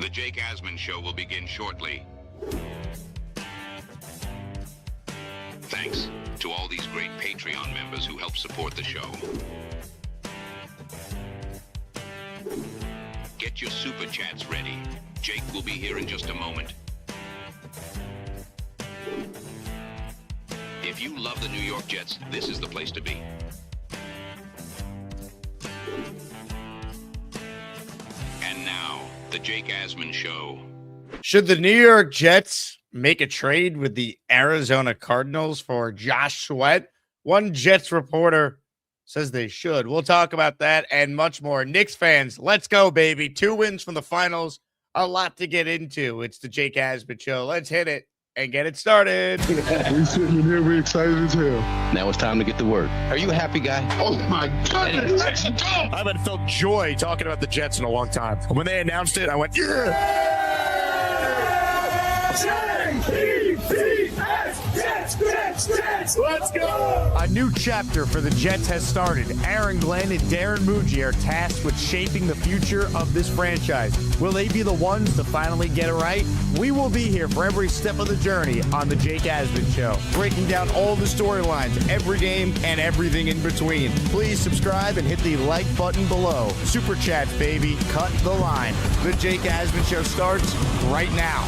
The Jake Asman Show will begin shortly. Thanks to all these great Patreon members who help support the show. Get your SuperChats ready. Jake will be here in just a moment. If you love the New York Jets, this is the place to be. And now, the Jake Asman Show. Should the New York Jets make a trade with the Arizona Cardinals for Josh Sweat? One Jets reporter says they should. We'll talk about that and much more. Knicks fans, let's go, baby. 2 wins from the finals. A lot to get into. It's the Jake Asman Show. Let's hit it and get it started. We sitting in here, we excited as hell. Now it's time to get to work. Are you a happy guy? Oh my goodness, let's go! I haven't felt joy talking about the Jets in a long time. When they announced it, I went, yeah! Jets, let's go! A new chapter for the Jets has started. Aaron Glenn and Darren Muji are tasked with shaping the future of this franchise. Will they be the ones to finally get it right? We will be here for every step of the journey on the Jake Asman Show, breaking down all the storylines, every game, and everything in between. Please subscribe and hit the like button below. Super Chats, baby. Cut the line. The Jake Asman Show starts right now.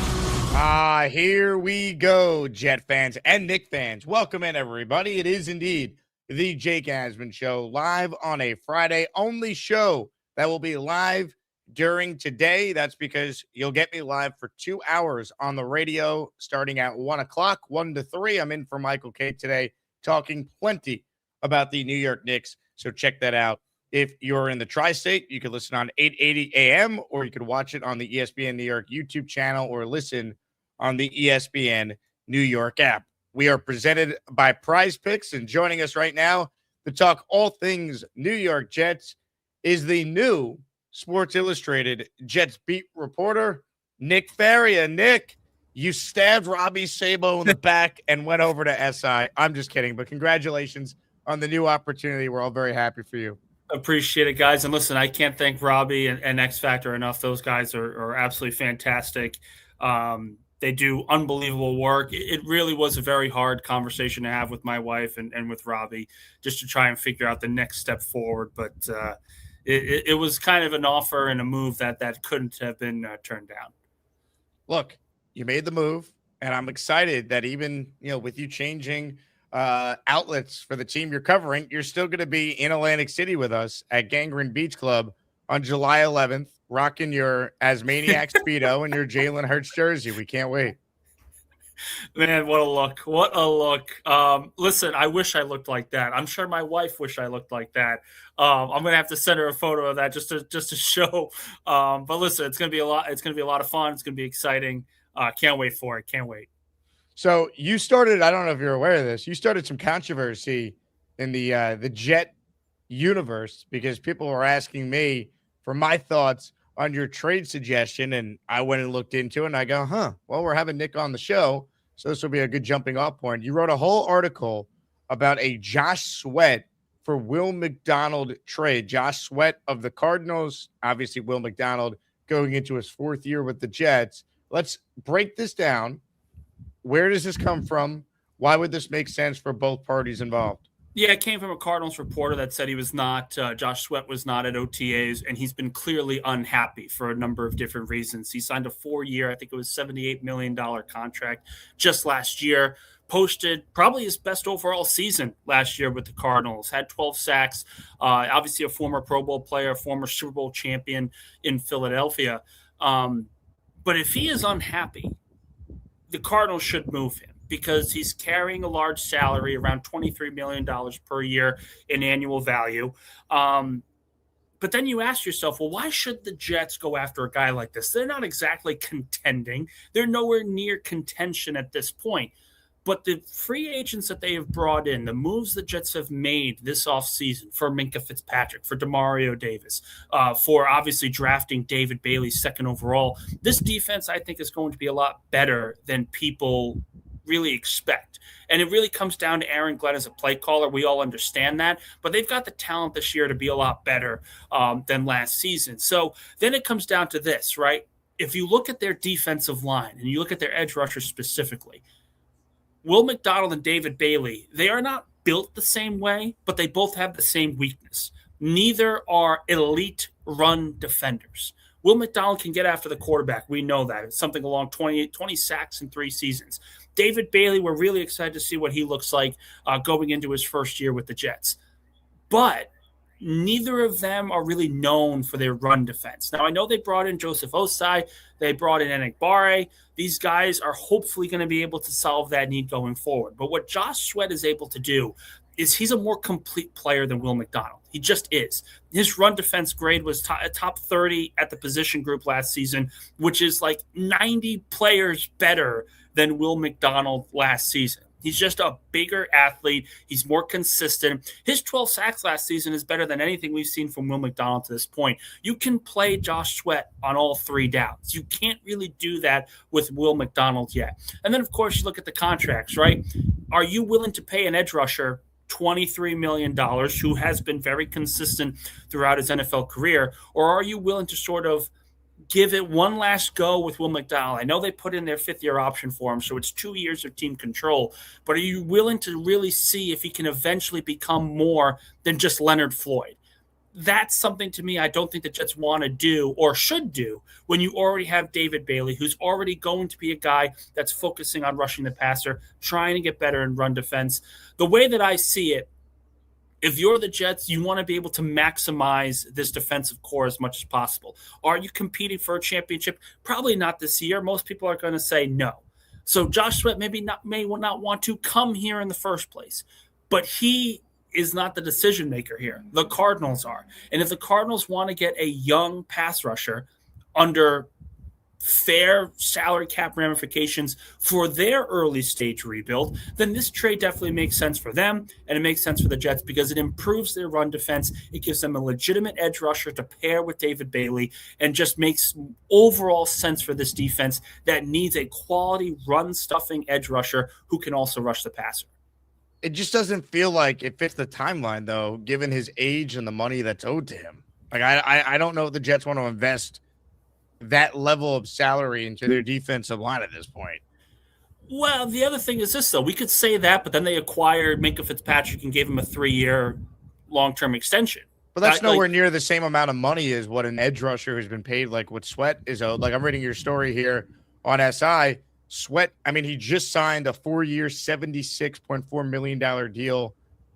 Here we go, Jet fans and Knicks fans. Welcome in, everybody. It is indeed the Jake Asman Show, live on a Friday, only show that will be live during today. That's because you'll get me live for 2 hours on the radio, starting at 1 o'clock, 1 to 3. I'm in for Michael K today, talking plenty about the New York Knicks, so check that out. If you're in the tri-state, you can listen on 880 a.m., or you could watch it on the ESPN New York YouTube channel, or listen on the ESPN New York app. We are presented by PrizePicks, and joining us right now to talk all things New York Jets is the new Sports Illustrated Jets beat reporter, Nick Faria. Nick, you stabbed Robbie Sabo in the back and went over to SI. I'm just kidding, but congratulations on the new opportunity. We're all very happy for you. Appreciate it, guys. And listen, I can't thank Robbie and X Factor enough. Those guys are absolutely fantastic. They do unbelievable work. It really was a very hard conversation to have with my wife and with Robbie, just to try and figure out the next step forward. But it was kind of an offer and a move that couldn't have been turned down. Look, you made the move, and I'm excited that even with you changing outlets for the team you're covering, you're still going to be in Atlantic City with us at Gangrene Beach Club on July 11th. Rocking your Asmaniac Speedo and your Jalen Hurts jersey. We can't wait. Man, what a look. What a look. Listen, I wish I looked like that. I'm sure my wife wished I looked like that. I'm going to have to send her a photo of that just to show. But listen, it's going to be a lot. It's going to be a lot of fun. It's going to be exciting. Can't wait for it. Can't wait. So you started, I don't know if you're aware of this, you started some controversy in the Jet universe because people were asking me for my thoughts on your trade suggestion, and I went and looked into it, and I go, well, we're having Nick on the show, so this will be a good jumping off point. You wrote a whole article about a Josh Sweat for Will McDonald trade. Josh Sweat of the Cardinals, obviously Will McDonald going into his 4th year with the Jets. Let's break this down. Where does this come from? Why would this make sense for both parties involved? Yeah, it came from a Cardinals reporter that said he was not, Josh Sweat was not at OTAs, and he's been clearly unhappy for a number of different reasons. He signed a 4-year, I think it was $78 million contract just last year, posted probably his best overall season last year with the Cardinals, had 12 sacks, obviously a former Pro Bowl player, former Super Bowl champion in Philadelphia. But if he is unhappy, the Cardinals should move him, because he's carrying a large salary, around $23 million per year in annual value. But then you ask yourself, well, why should the Jets go after a guy like this? They're not exactly contending. They're nowhere near contention at this point. But the free agents that they have brought in, the moves the Jets have made this offseason for Minkah Fitzpatrick, for Demario Davis, for obviously drafting David Bailey second overall, this defense, I think, is going to be a lot better than people really expect. And it really comes down to Aaron Glenn as a play caller. We all understand that. But they've got the talent this year to be a lot better than last season. So then it comes down to this, right? if you look at their defensive line and you look at their edge rushers specifically, Will McDonald and David Bailey, they are not built the same way, but they both have the same weakness. Neither are elite run defenders. Will McDonald can get after the quarterback. We know that. It's something along 20 sacks in 3 seasons. David Bailey, we're really excited to see what he looks like going into his first year with the Jets. But neither of them are really known for their run defense. Now, I know they brought in Joseph Osai. They brought in Enikbare. These guys are hopefully going to be able to solve that need going forward. But what Josh Sweat is able to do is he's a more complete player than Will McDonald. He just is. His run defense grade was top 30 at the position group last season, which is like 90 players better than Will McDonald last season. He's just a bigger athlete. He's more consistent. His 12 sacks last season is better than anything we've seen from Will McDonald to this point. You can play Josh Sweat on all 3 downs. You can't really do that with Will McDonald yet. And then, of course, you look at the contracts, right? Are you willing to pay an edge rusher $23 million, who has been very consistent throughout his NFL career, or are you willing to sort of give it one last go with Will McDonald? I know they put in their 5th-year option for him, so it's 2 years of team control, but are you willing to really see if he can eventually become more than just Leonard Floyd? That's something to me I don't think the Jets want to do or should do when you already have David Bailey, who's already going to be a guy that's focusing on rushing the passer, trying to get better in run defense. The way that I see it, if you're the Jets, you want to be able to maximize this defensive core as much as possible. Are you competing for a championship? Probably not this year. Most people are going to say no. So Josh Sweat may not want to come here in the first place, but he is not the decision maker here. The Cardinals are. And if the Cardinals want to get a young pass rusher under fair salary cap ramifications for their early stage rebuild, then this trade definitely makes sense for them, and it makes sense for the Jets because it improves their run defense. It gives them a legitimate edge rusher to pair with David Bailey and just makes overall sense for this defense that needs a quality run-stuffing edge rusher who can also rush the passer. It just doesn't feel like it fits the timeline, though, given his age and the money that's owed to him. Like, I don't know if the Jets want to invest that level of salary into their defensive line at this point. Well, the other thing is this, though. We could say that, but then they acquired Minkah Fitzpatrick and gave him a 3-year long-term extension. But that's nowhere near the same amount of money as what an edge rusher who's been paid like what Sweat is owed. Like, I'm reading your story here on SI. Sweat, I mean, he just signed a 4-year, $76.4 million deal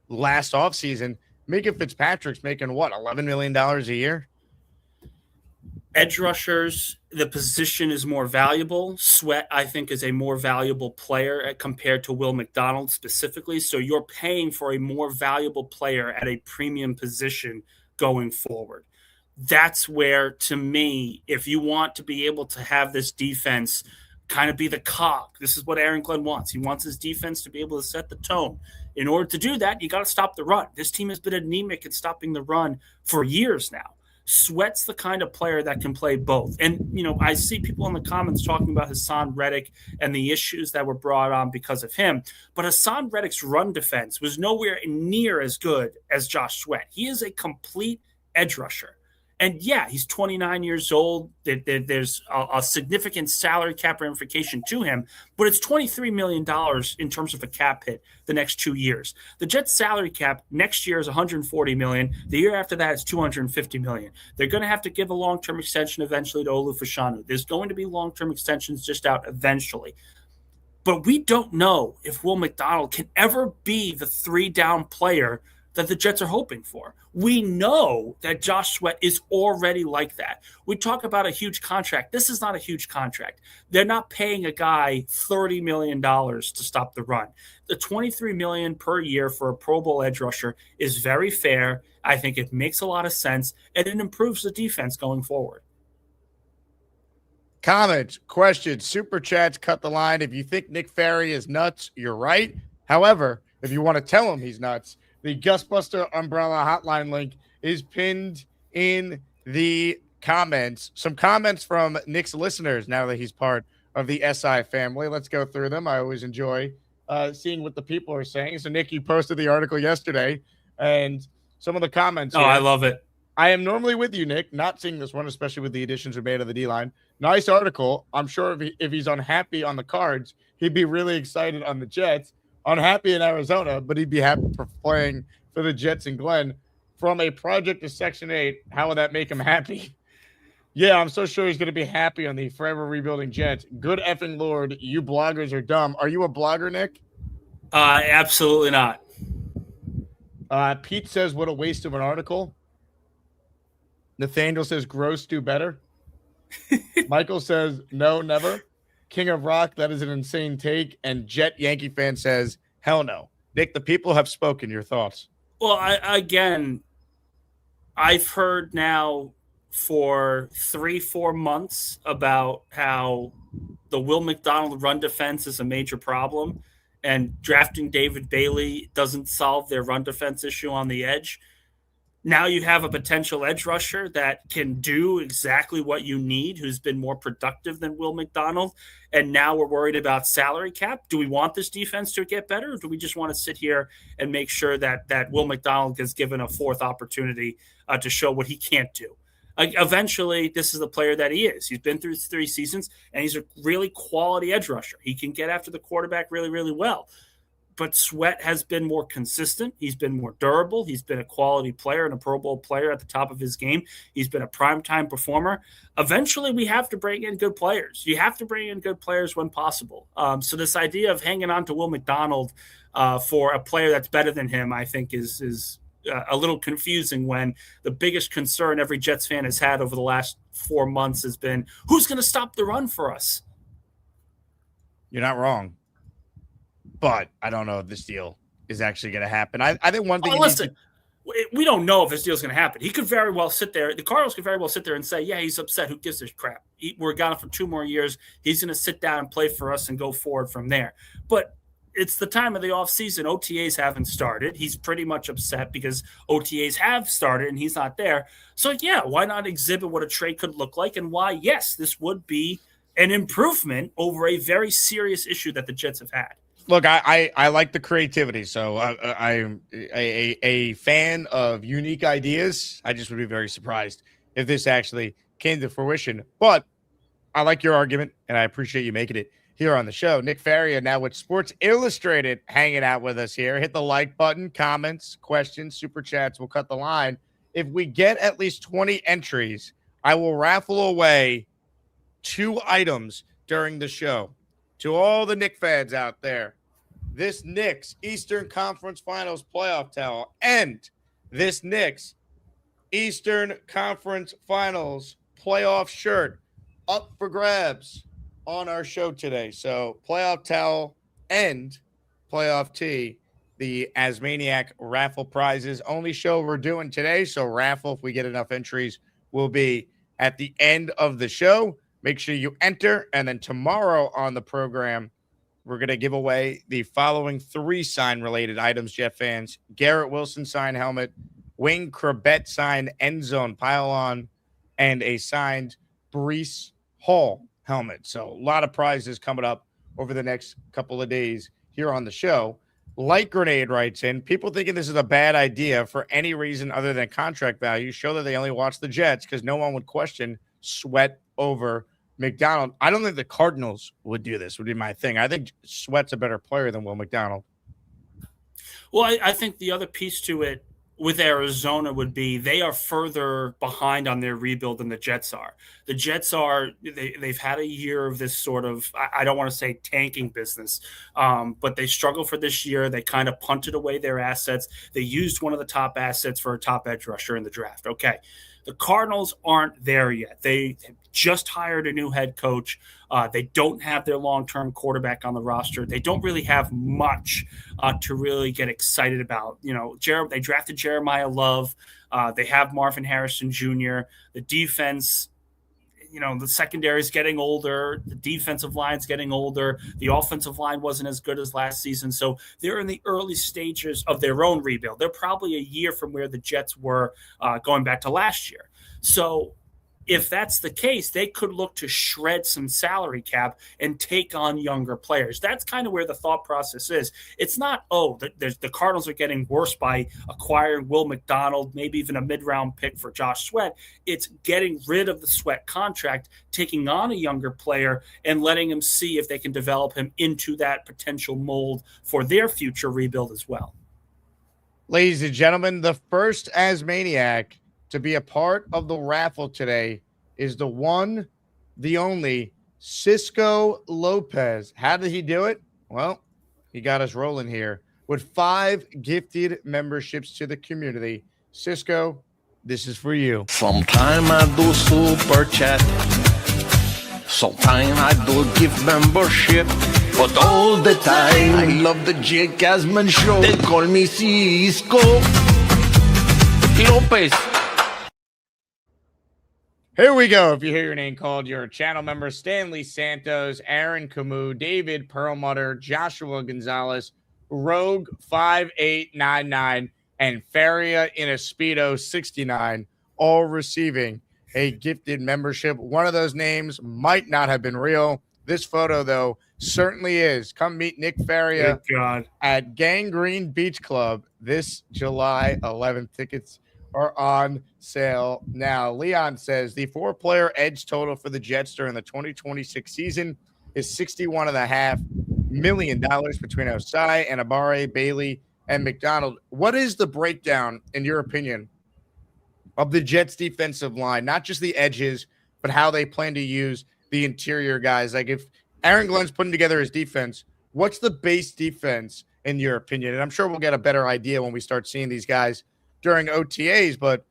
last offseason. Minkah Fitzpatrick's making, what, $11 million a year? Edge rushers, the position is more valuable. Sweat, I think, is a more valuable player compared to Will McDonald specifically. So you're paying for a more valuable player at a premium position going forward. That's where, to me, if you want to be able to have this defense kind of be the cog, this is what Aaron Glenn wants. He wants his defense to be able to set the tone. In order to do that, you got to stop the run. This team has been anemic at stopping the run for years now. Sweat's the kind of player that can play both. And, you know, I see people in the comments talking about Hassan Reddick and the issues that were brought on because of him. But Hassan Reddick's run defense was nowhere near as good as Josh Sweat. He is a complete edge rusher. And, yeah, he's 29 years old. There's a significant salary cap ramification to him, but it's $23 million in terms of a cap hit the next 2 years. The Jets' salary cap next year is $140 million. The year after that is $250 million. They're going to have to give a long-term extension eventually to Olu Fashanu. There's going to be long-term extensions just out eventually. But we don't know if Will McDonald can ever be the 3-down player that the Jets are hoping for. We know that Josh Sweat is already like that. We talk about a huge contract. This is not a huge contract. They're not paying a guy $30 million to stop the run. The $23 million per year for a Pro Bowl edge rusher is very fair. I think it makes a lot of sense, and it improves the defense going forward. Comments, questions, super chats, cut the line. If you think Nick Faria is nuts, you're right. However, if you want to tell him he's nuts, the Gusbuster Umbrella hotline link is pinned in the comments. Some comments from Nick's listeners now that he's part of the SI family. Let's go through them. I always enjoy seeing what the people are saying. So, Nick, you posted the article yesterday, and some of the comments. Oh, here. I love it. I am normally with you, Nick. Not seeing this one, especially with the additions we made of the D-line. Nice article. I'm sure if he's unhappy on the Cards, he'd be really excited on the Jets. Unhappy in Arizona, but he'd be happy for playing for the Jets and Glenn. From a project to Section 8, how would that make him happy? Yeah, I'm so sure he's going to be happy on the forever rebuilding Jets. Good effing Lord, you bloggers are dumb. Are you a blogger, Nick? Absolutely not. Pete says, what a waste of an article. Nathaniel says, gross, do better. Michael says, no, never. King of Rock, that is an insane take. And Jet Yankee fan says, hell no. Nick, the people have spoken. Your thoughts? Well, I've heard now for 3-4 months about how the Will McDonald run defense is a major problem, and drafting David Bailey doesn't solve their run defense issue on the edge. Now you have a potential edge rusher that can do exactly what you need, who's been more productive than Will McDonald. And now we're worried about salary cap. Do we want this defense to get better, or do we just want to sit here and make sure that Will McDonald gets given a fourth opportunity to show what he can't do? Eventually, this is the player that he is. He's been through 3 seasons, and he's a really quality edge rusher. He can get after the quarterback really, really well. But Sweat has been more consistent. He's been more durable. He's been a quality player and a Pro Bowl player at the top of his game. He's been a primetime performer. Eventually, we have to bring in good players. You have to bring in good players when possible. So this idea of hanging on to Will McDonald for a player that's better than him, I think, is a little confusing when the biggest concern every Jets fan has had over the last 4 months has been, who's going to stop the run for us? You're not wrong. But I don't know if this deal is actually going to happen. I think one thing. Listen, we don't know if this deal is going to happen. He could very well sit there. The Cardinals could very well sit there and say, yeah, he's upset. Who gives a crap? We're gone for 2 more years. He's going to sit down and play for us and go forward from there. But it's the time of the offseason. OTAs haven't started. He's pretty much upset because OTAs have started and he's not there. So, yeah, why not exhibit what a trade could look like and why, yes, this would be an improvement over a very serious issue that the Jets have had. Look, I like the creativity, so I'm a fan of unique ideas. I just would be very surprised if this actually came to fruition. But I like your argument, and I appreciate you making it here on the show. Nick Faria now with Sports Illustrated hanging out with us here. Hit the like button, comments, questions, super chats. We'll cut the line. If we get at least 20 entries, I will raffle away 2 items during the show. To all the Knicks fans out there, this Knicks Eastern Conference Finals playoff towel and this Knicks Eastern Conference Finals playoff shirt up for grabs on our show today. So playoff towel and playoff tee, the Asmaniac raffle prizes. Only show we're doing today. So raffle, if we get enough entries, will be at the end of the show. Make sure you enter. And then tomorrow on the program, we're going to give away the following 3 sign-related items, Jet fans. Garrett Wilson sign helmet, Wayne Krebet sign end zone pylon, and a signed Breece Hall helmet. So a lot of prizes coming up over the next couple of days here on the show. Light Grenade writes in, people thinking this is a bad idea for any reason other than contract value show that they only watch the Jets because no one would question Sweat over McDonald. I don't think the Cardinals would do this, would be my thing. I think Sweat's a better player than Will McDonald. Well, I think the other piece to it with Arizona would be they are further behind on their rebuild than the Jets are. The Jets are, they've had a year of this sort of, I don't want to say tanking business, but they struggled for this year. They kind of punted away their assets. They used one of the top assets for a top edge rusher in the draft. Okay. The Cardinals aren't there yet. They just hired a new head coach. They don't have their long-term quarterback on the roster. They don't really have much to really get excited about. You know, they drafted Jeremiah Love. They have Marvin Harrison Jr. The defense, you know, the secondary is getting older. The defensive line's getting older. The offensive line wasn't as good as last season. So they're in the early stages of their own rebuild. They're probably a year from where the Jets were going back to last year. So if that's the case, they could look to shred some salary cap and take on younger players. That's kind of where the thought process is. It's not, the Cardinals are getting worse by acquiring Will McDonald, maybe even a mid-round pick for Josh Sweat. It's getting rid of the Sweat contract, taking on a younger player, and letting him see if they can develop him into that potential mold for their future rebuild as well. Ladies and gentlemen, the first Asmaniac to be a part of the raffle today is the one, the only, Cisco Lopez. How did he do it? Well, he got us rolling here with 5 gifted memberships to the community. Cisco, this is for you. Sometime I do super chat. Sometime I do gift membership. But all the time I love the Jake Asman show. They call me Cisco Lopez. Here we go. If you hear your name called, you're a channel member. Stanley Santos, Aaron Camus, David Perlmutter, Joshua Gonzalez, Rogue 5899, and Faria in a Speedo 69, all receiving a gifted membership. One of those names might not have been real. This photo, though, certainly is. Come meet Nick Faria at Gangrene Beach Club this July 11th. Tickets are on sale now. Leon says the 4-player edge total for the Jets during the 2026 season is $61.5 million between Osai and Abare, Bailey, and McDonald. What is the breakdown, in your opinion, of the Jets defensive line? Not just the edges, but how they plan to use the interior guys. Like, if Aaron Glenn's putting together his defense, what's the base defense in your opinion? And I'm sure we'll get a better idea when we start seeing these guys during OTAs, but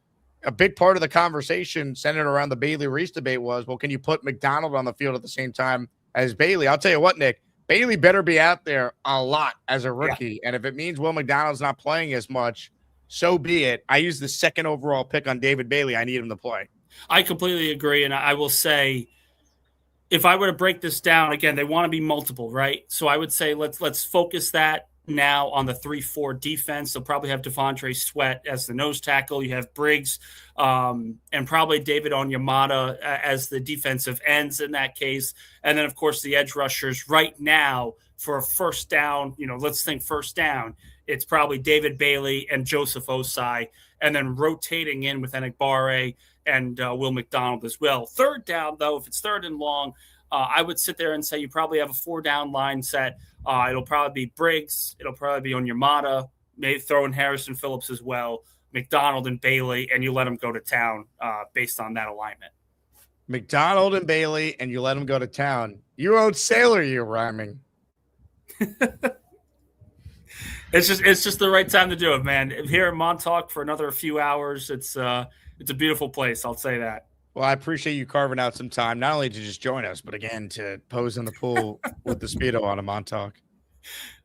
a big part of the conversation centered around the Bailey-Reese debate was, well, can you put McDonald on the field at the same time as Bailey? I'll tell you what, Nick, Bailey better be out there a lot as a rookie. Yeah. And if it means Will McDonald's not playing as much, so be it. I use the 2nd overall pick on David Bailey. I need him to play. I completely agree. And I will say, if I were to break this down, again, they want to be multiple, right? So I would say let's focus that now on the 3-4 defense. They'll probably have Devondre Sweat as the nose tackle. You have Briggs and probably David Onyemata as the defensive ends in that case. And then, of course, the edge rushers right now for a first down, let's think first down. It's probably David Bailey and Joseph Osai, and then rotating in with Enikbare and Will McDonald as well. Third down, though, if it's 3rd and long, I would sit there and say you probably have a 4-down line set. It'll probably be Briggs. It'll probably be Onyemata. Maybe throw in Harrison Phillips as well, McDonald and Bailey, and you let them go to town based on that alignment. McDonald and Bailey, and you let them go to town. You old sailor, you're rhyming. It's just the right time to do it, man. Here in Montauk for another few hours, it's a beautiful place. I'll say that. Well, I appreciate you carving out some time, not only to just join us, but again to pose in the pool with the Speedo on a Montauk.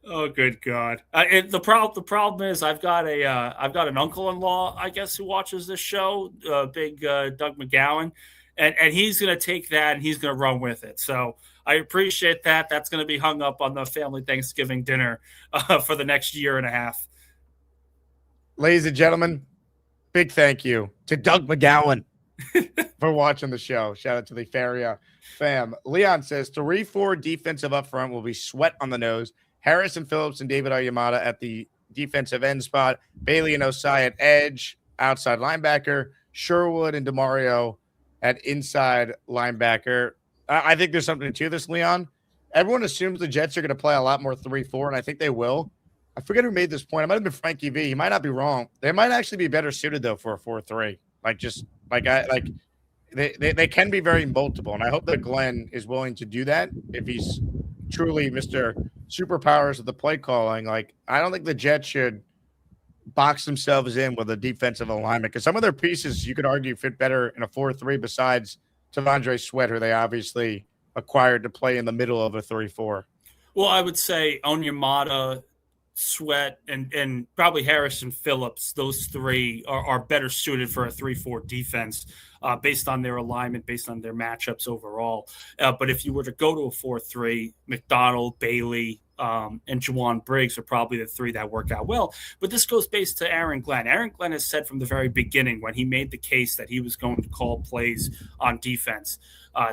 Oh, good God! The problem is I've got an uncle-in-law, I guess, who watches this show, big Doug McGowan, and he's going to take that and he's going to run with it. So I appreciate that. That's going to be hung up on the family Thanksgiving dinner for the next year and a half. Ladies and gentlemen, big thank you to Doug McGowan for watching the show. Shout out to the Faria fam. Leon says 3-4 defensive up front will be Sweat on the nose, Harrison Phillips and David Onyemata at the defensive end spot, Bailey and Osai at edge, outside linebacker, Sherwood and DeMario at inside linebacker. I think there's something to this, Leon. Everyone assumes the Jets are going to play a lot more 3-4, and I think they will. I forget who made this point. It might have been Frankie V. He might not be wrong. They might actually be better suited, though, for a 4-3. They can be very multiple, and I hope that Glenn is willing to do that if he's truly Mr. Superpowers of the play calling. Like, I don't think the Jets should box themselves in with a defensive alignment because some of their pieces you could argue fit better in a 4-3 besides Devondre Sweat, who they obviously acquired to play in the middle of a 3-4. Well, I would say Onyemata, Sweat, and probably Harrison Phillips. Those three are better suited for a 3-4 defense. based on their alignment, based on their matchups overall. But if you were to go to a 4-3, McDonald, Bailey, and Juwan Briggs are probably the three that work out well. But this goes based to Aaron Glenn. Aaron Glenn has said from the very beginning when he made the case that he was going to call plays on defense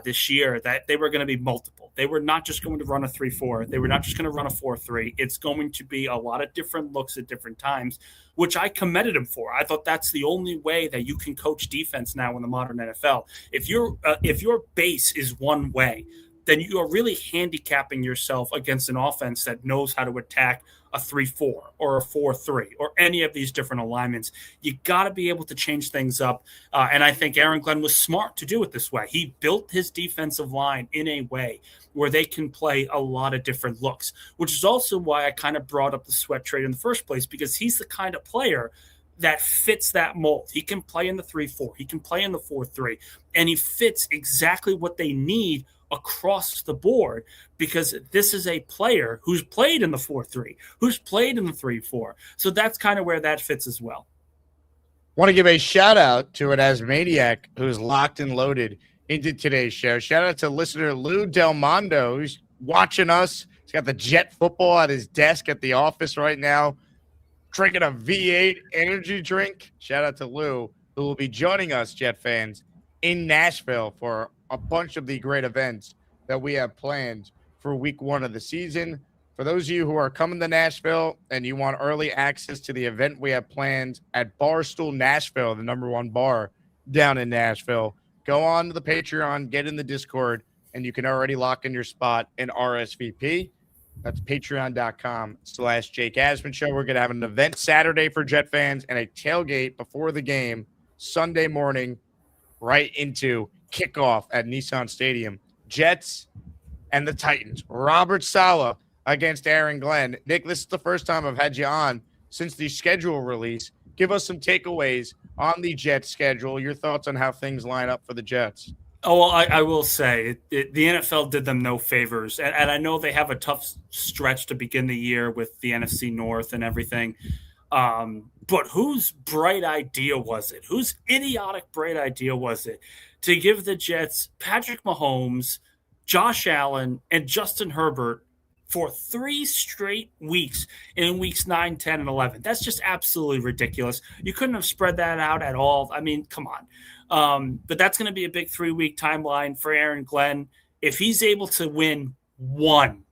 this year that they were going to be multiple. They were not just going to run a 3-4. They were not just going to run a 4-3. It's going to be a lot of different looks at different times, which I commended him for. I thought that's the only way that you can coach defense now in the modern NFL. If your base is one way, then you are really handicapping yourself against an offense that knows how to attack a 3-4 or a 4-3 or any of these different alignments. You got to be able to change things up. And I think Aaron Glenn was smart to do it this way. He built his defensive line in a way where they can play a lot of different looks, which is also why I kind of brought up the Sweat trade in the first place, because he's the kind of player that fits that mold. He can play in the 3-4. He can play in the 4-3. And he fits exactly what they need across the board, because this is a player who's played in the 4-3, who's played in the 3-4. So that's kind of where that fits as well. Want to give a shout out to an Asmaniac who's locked and loaded into today's show. Shout out to listener Lou Del Mondo, who's watching us. He's got the Jet football at his desk at the office right now, drinking a V8 energy drink. Shout out to Lou, who will be joining us, Jet fans, in Nashville for a bunch of the great events that we have planned for week 1 of the season. For those of you who are coming to Nashville and you want early access to the event we have planned at Barstool Nashville, the #1 bar down in Nashville, go on to the Patreon, get in the Discord, and you can already lock in your spot in RSVP. That's patreon.com/Jake Asman Show. We're going to have an event Saturday for Jet fans and a tailgate before the game Sunday morning right into kickoff at Nissan Stadium. Jets and the Titans. Robert Saleh against Aaron Glenn. Nick, this is the first time I've had you on since the schedule release. Give us some takeaways on the Jets schedule, your thoughts on how things line up for the Jets. Oh, well, I will say the NFL did them no favors. And I know they have a tough stretch to begin the year with the NFC North and everything. But whose bright idea was it? Whose idiotic bright idea was it to give the Jets Patrick Mahomes, Josh Allen, and Justin Herbert for 3 straight weeks in weeks 9, 10, and 11? That's just absolutely ridiculous. You couldn't have spread that out at all. I mean, come on. But that's going to be a big 3-week timeline for Aaron Glenn. If he's able to win one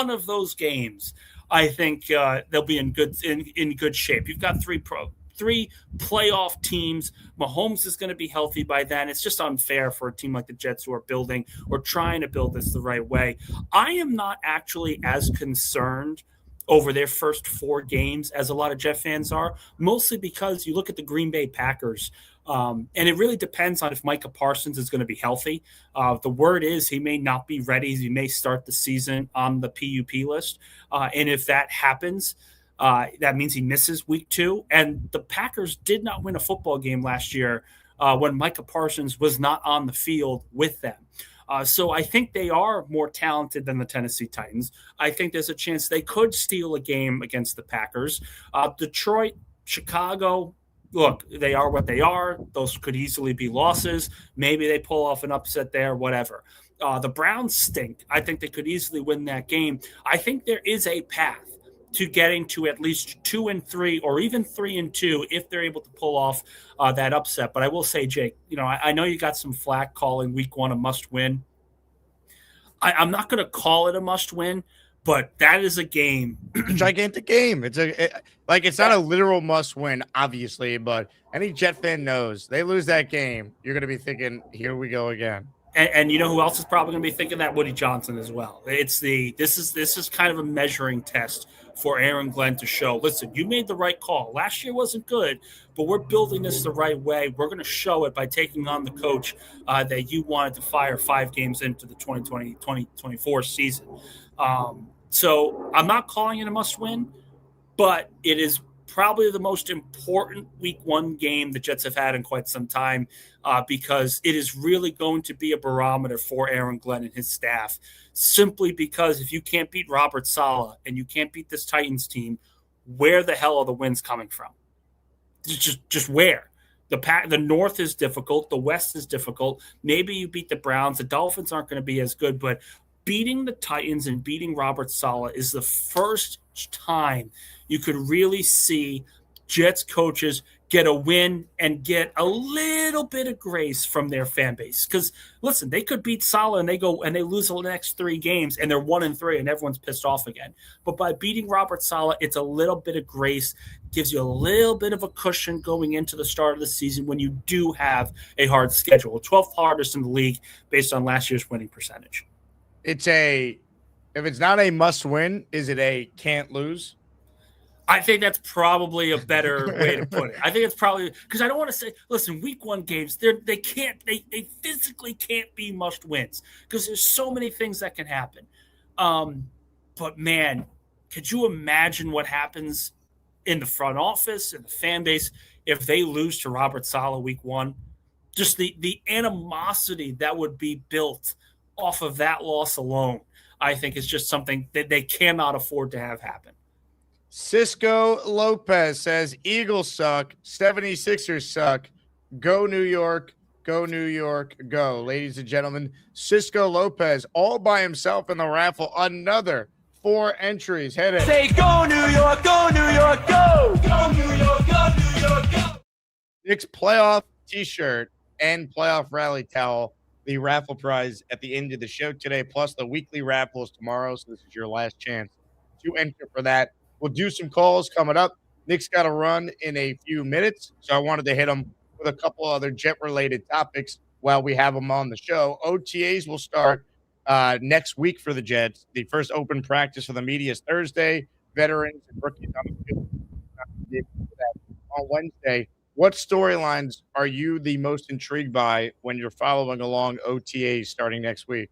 of those games, I think they'll be in good shape. You've got three playoff teams. Mahomes is going to be healthy by then. It's just unfair for a team like the Jets who are building or trying to build this the right way. I am not actually as concerned over their first 4 games as a lot of Jet fans are, mostly because you look at the Green Bay Packers, and it really depends on if Micah Parsons is going to be healthy. The word is he may not be ready. He may start the season on the PUP list. And if that happens, that means he misses week 2. And the Packers did not win a football game last year when Micah Parsons was not on the field with them. So I think they are more talented than the Tennessee Titans. I think there's a chance they could steal a game against the Packers. Detroit, Chicago, look, they are what they are. Those could easily be losses. Maybe they pull off an upset there, whatever. The Browns stink. I think they could easily win that game. I think there is a path to getting to at least 2-3 or even 3-2 if they're able to pull off that upset. But I will say, Jake, I know you got some flack calling week 1 a must win. I'm not going to call it a must win, but that is a game. Gigantic game. It's not a literal must win, obviously, but any Jet fan knows they lose that game, you're going to be thinking, here we go again. And you know who else is probably going to be thinking that? Woody Johnson as well. This is kind of a measuring test for Aaron Glenn to show, listen, you made the right call. Last year wasn't good, but we're building this the right way. We're going to show it by taking on the coach that you wanted to fire 5 games into the 2020-2024 season. So I'm not calling it a must-win, but it is probably the most important week 1 game the Jets have had in quite some time because it is really going to be a barometer for Aaron Glenn and his staff, simply because if you can't beat Robert Saleh and you can't beat this Titans team, where the hell are the wins coming from? Just where? The North is difficult. The West is difficult. Maybe you beat the Browns. The Dolphins aren't going to be as good, but beating the Titans and beating Robert Saleh is the first time you could really see Jets coaches get a win and get a little bit of grace from their fan base. Because listen, they could beat Saleh and they lose the next 3 games and they're 1-3 and everyone's pissed off again. But by beating Robert Saleh, it's a little bit of grace, gives you a little bit of a cushion going into the start of the season when you do have a hard schedule. 12th hardest in the league based on last year's winning percentage. If it's not a must win, is it a can't lose? I think that's probably a better way to put it. I think it's probably because I don't want to say, listen, week 1 games, they physically can't be must wins because there's so many things that can happen. But man, could you imagine what happens in the front office and the fan base if they lose to Robert Saleh week 1? Just the animosity that would be built off of that loss alone, I think is just something that they cannot afford to have happen. Cisco Lopez says Eagles suck, 76ers suck. Go New York, go New York, go. Ladies and gentlemen, Cisco Lopez all by himself in the raffle. Another 4 entries. Hit it. Say go New York, go New York, go! Go New York, go New York, go! Knicks playoff t-shirt and playoff rally towel. The raffle prize at the end of the show today, plus the weekly raffles tomorrow. So this is your last chance to enter for that. We'll do some calls coming up. Nick's got to run in a few minutes, so I wanted to hit him with a couple other Jet-related topics while we have them on the show. OTAs will start next week for the Jets. The first open practice for the media is Thursday. Veterans and rookies on the field on Wednesday. What storylines are you the most intrigued by when you're following along OTAs starting next week?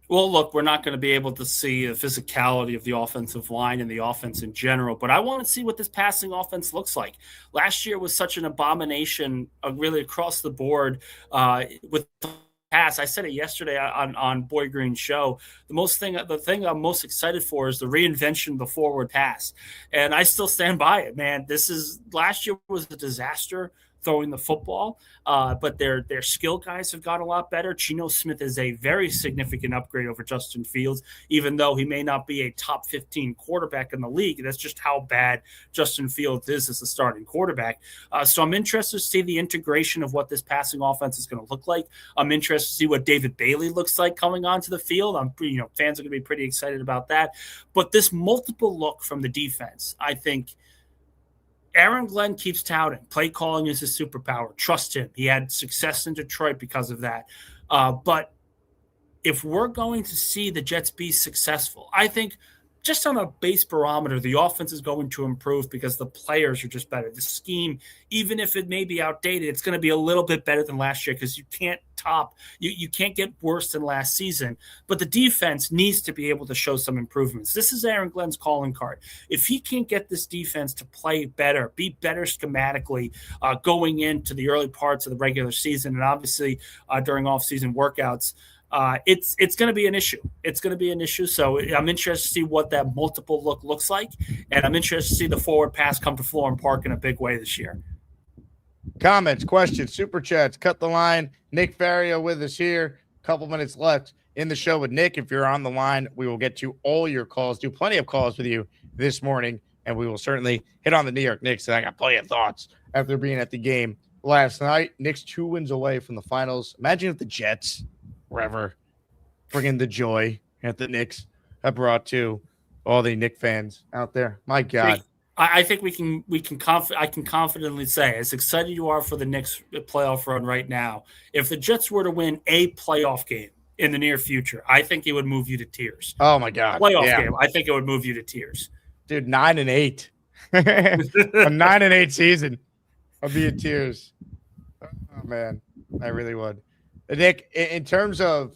Well, look, we're not going to be able to see the physicality of the offensive line and the offense in general, but I want to see what this passing offense looks like. Last year was such an abomination, really across the board with the pass. I said it yesterday on Boy Green's show. The thing I'm most excited for is the reinvention of the forward pass, and I still stand by it, man. Last year was a disaster throwing the football, but their skill guys have got a lot better. Geno Smith is a very significant upgrade over Justin Fields, even though he may not be a top 15 quarterback in the league. That's just how bad Justin Fields is as a starting quarterback. So I'm interested to see the integration of what this passing offense is going to look like. I'm interested to see what David Bailey looks like coming onto the field. Fans are going to be pretty excited about that. But this multiple look from the defense, I think, Aaron Glenn keeps touting. Play calling is his superpower. Trust him. He had success in Detroit because of that. But if we're going to see the Jets be successful, I think just on a base barometer, the offense is going to improve because the players are just better. The scheme, even if it may be outdated, it's going to be a little bit better than last year because you can't you can't get worse than last season. But the defense needs to be able to show some improvements. This is Aaron Glenn's calling card. If he can't get this defense to play better, be better schematically going into the early parts of the regular season and obviously during off-season workouts, it's going to be an issue. It's going to be an issue. So I'm interested to see what that multiple look looks like, and I'm interested to see the forward pass come to Florham Park in a big way this year. Comments, questions, super chats, cut the line. Nick Faria with us here. A couple minutes left in the show with Nick. If you're on the line, we will get to all your calls. Do plenty of calls with you this morning, and we will certainly hit on the New York Knicks. And I got plenty of thoughts after being at the game last night. Knicks 2 wins away from the finals. Imagine if the Jets were ever bringing the joy that the Knicks have brought to all the Knicks fans out there. My God. I think I can confidently say, as excited you are for the Knicks playoff run right now, if the Jets were to win a playoff game in the near future, I think it would move you to tears. Oh my God. Playoff game, I think it would move you to tears. Dude, 9-8. A 9-8 season. I'll be in tears. Oh man, I really would. Nick, in terms of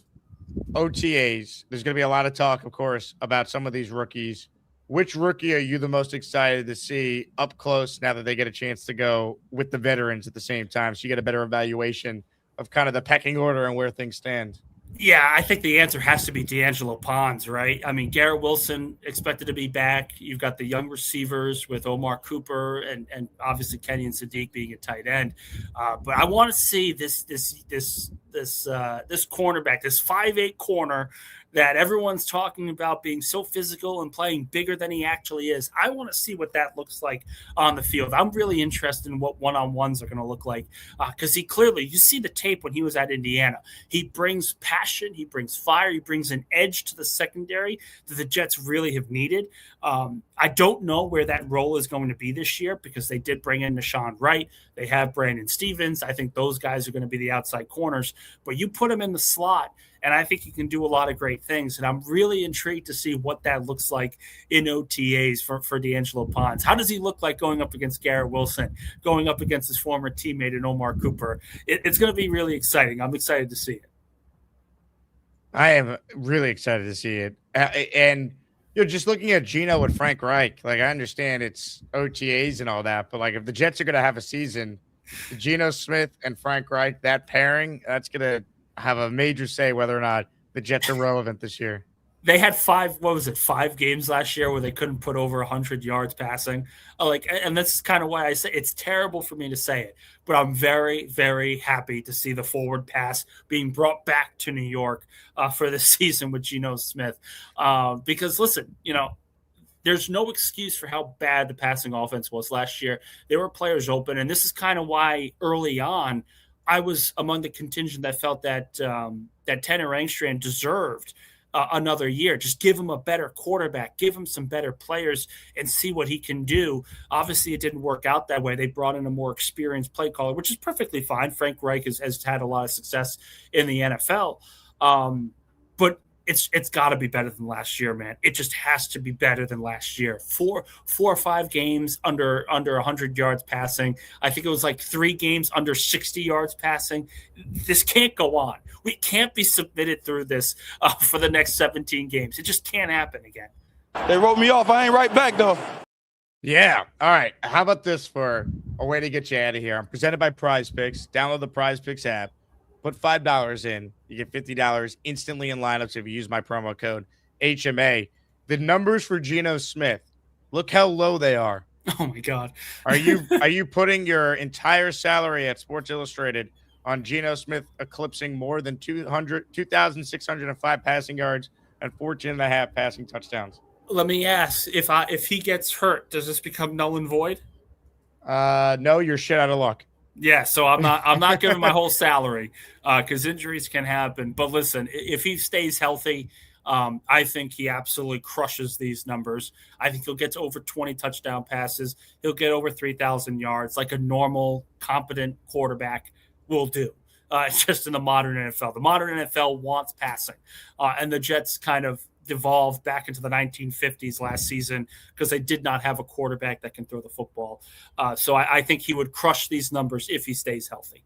OTAs, there's going to be a lot of talk, of course, about some of these rookies. Which rookie are you the most excited to see up close now that they get a chance to go with the veterans at the same time? So you get a better evaluation of kind of the pecking order and where things stand. Yeah, I think the answer has to be D'Angelo Pons, right? I mean, Garrett Wilson expected to be back. You've got the young receivers with Omar Cooper and obviously Kenyon Sadiq being a tight end. But I want to see this cornerback, this 5'8" corner that everyone's talking about being so physical and playing bigger than he actually is. I want to see what that looks like on the field. I'm really interested in what one-on-ones are going to look like because he clearly, you see the tape when he was at Indiana. He brings passion, he brings fire, he brings an edge to the secondary that the Jets really have needed. I don't know where that role is going to be this year because they did bring in Nashawn Wright. They have Brandon Stevens. I think those guys are going to be the outside corners. But you put him in the slot, and I think he can do a lot of great things. And I'm really intrigued to see what that looks like in OTAs for D'Angelo Pons. How does he look like going up against Garrett Wilson, going up against his former teammate in Omar Cooper? It's going to be really exciting. I'm excited to see it. I am really excited to see it. And just looking at Geno with Frank Reich, like I understand it's OTAs and all that, but like if the Jets are going to have a season, Geno Smith and Frank Reich, that pairing, that's going to have a major say whether or not the Jets are relevant this year. They had 5 games last year where they couldn't put over 100 yards passing. And that's kind of why I say it's terrible for me to say it, but I'm very, very happy to see the forward pass being brought back to New York for this season with Geno Smith. Because listen, there's no excuse for how bad the passing offense was last year. There were players open, and this is kind of why early on I was among the contingent that felt that Tanner Engstrand deserved another year. Just give him a better quarterback, give him some better players, and see what he can do. Obviously, it didn't work out that way. They brought in a more experienced play caller, which is perfectly fine. Frank Reich has had a lot of success in the NFL. But it's got to be better than last year, man. It just has to be better than last year. 4 or 5 games under 100 yards passing. I think it was like 3 games under 60 yards passing. This can't go on. We can't be submitted through this for the next 17 games. It just can't happen again. They wrote me off. I ain't right back, though. Yeah. All right. How about this for a way to get you out of here? I'm presented by PrizePicks. Download the PrizePicks app. Put $5 in. You get $50 instantly in lineups if you use my promo code HMA. The numbers for Geno Smith, look how low they are. Oh, my God. Are you putting your entire salary at Sports Illustrated on Geno Smith eclipsing more than 2,605 passing yards and 14.5 passing touchdowns? Let me ask, if he gets hurt, does this become null and void? No, you're shit out of luck. Yeah, so I'm not giving my whole salary because injuries can happen. But listen, if he stays healthy, I think he absolutely crushes these numbers. I think he'll get to over 20 touchdown passes. He'll get over 3,000 yards like a normal, competent quarterback will do. Just in the modern NFL. The modern NFL wants passing. And the Jets kind of devolved back into the 1950s last season because they did not have a quarterback that can throw the football. So I think he would crush these numbers if he stays healthy.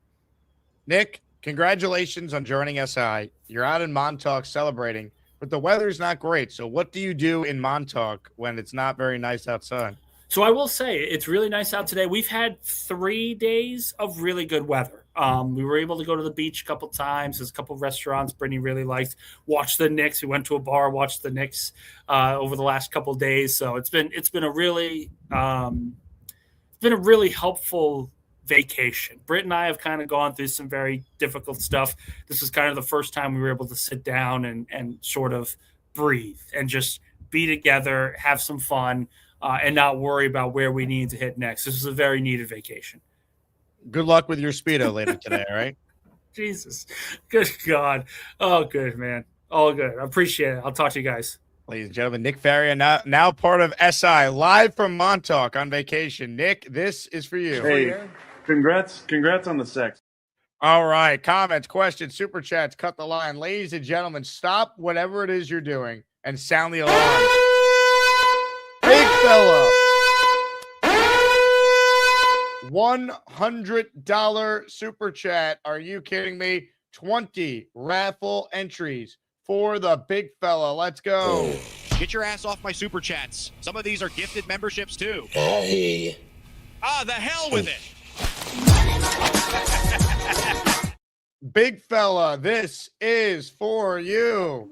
Nick, congratulations on joining SI. You're out in Montauk celebrating, but the weather's not great. So what do you do in Montauk when it's not very nice outside? So I will say it's really nice out today. We've had 3 days of really good weather. We were able to go to the beach a couple times. There's a couple of restaurants Brittany really liked. Watch the Knicks. We went to a bar, watched the Knicks over the last couple of days. So it's been a really helpful vacation. Britt and I have kind of gone through some very difficult stuff. This was kind of the first time we were able to sit down and sort of breathe and just be together, have some fun, and not worry about where we need to hit next. This was a very needed vacation. Good luck with your Speedo later today, all right? Jesus. Good God. Oh, good, man. All good. I appreciate it. I'll talk to you guys. Ladies and gentlemen, Nick Faria, now part of SI, live from Montauk on vacation. Nick, this is for you. Hey, congrats on the sex. All right. Comments, questions, super chats, cut the line. Ladies and gentlemen, stop whatever it is you're doing and sound the alarm. Big fella. $100 super chat. Are you kidding me? 20 raffle entries for the big fella. Let's go. Get your ass off my super chats. Some of these are gifted memberships too. Hey. The hell with it. Big fella, this is for you.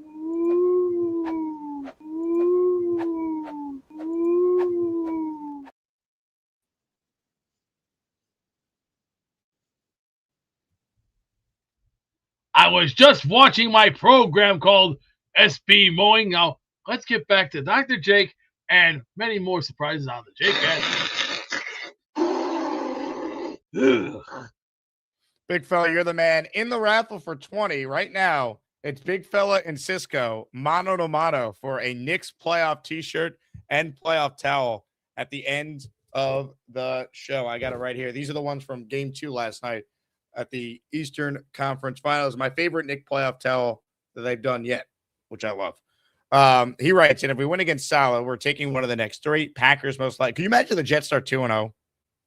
I was just watching my program called SB Mowing. Now, let's get back to Dr. Jake and many more surprises on the Jake Ugh. Big fella, you're the man. In the raffle for 20 right now, it's Big Fella and Cisco, mano to mano, for a Knicks playoff t-shirt and playoff towel at the end of the show. I got it right here. These are the ones from game 2 last night at the Eastern Conference Finals. My favorite Knick playoff towel that they've done yet, which I love. He writes, and if we win against Salah, we're taking one of the next 3. Packers most likely. Can you imagine the Jets start 2-0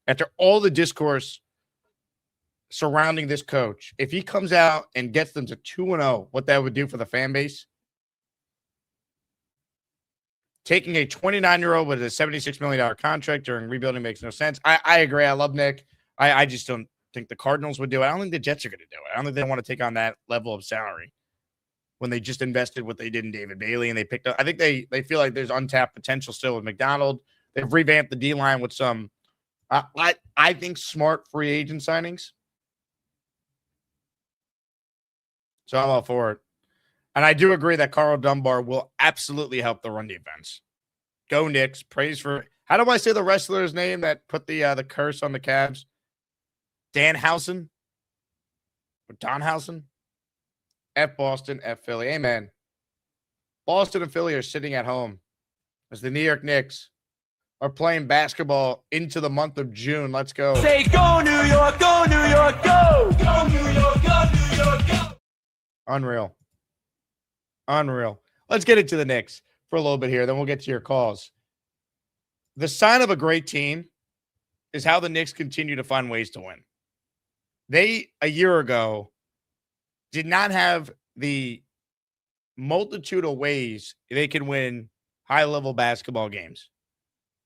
after all the discourse surrounding this coach? If he comes out and gets them to 2-0, what that would do for the fan base? Taking a 29-year-old with a $76 million contract during rebuilding makes no sense. I agree. I love Nick. I just don't think the Cardinals would do it. I don't think the Jets are going to do it. I don't think they want to take on that level of salary when they just invested what they did in David Bailey and they picked up. I think they feel like there's untapped potential still with McDonald. They've revamped the D-line with some, I think, smart free agent signings. So I'm all for it. And I do agree that Carl Dunbar will absolutely help the run defense. Go Knicks. Praise for, how do I say the wrestler's name that put the curse on the Cavs? Danhausen? Or Donhausen? F Boston, F Philly. Amen. Boston and Philly are sitting at home as the New York Knicks are playing basketball into the month of June. Let's go. Say go New York, go New York, go! Go New York, go New York, go! Unreal. Unreal. Let's get into the Knicks for a little bit here, then we'll get to your calls. The sign of a great team is how the Knicks continue to find ways to win. They, a year ago, did not have the multitude of ways they could win high-level basketball games.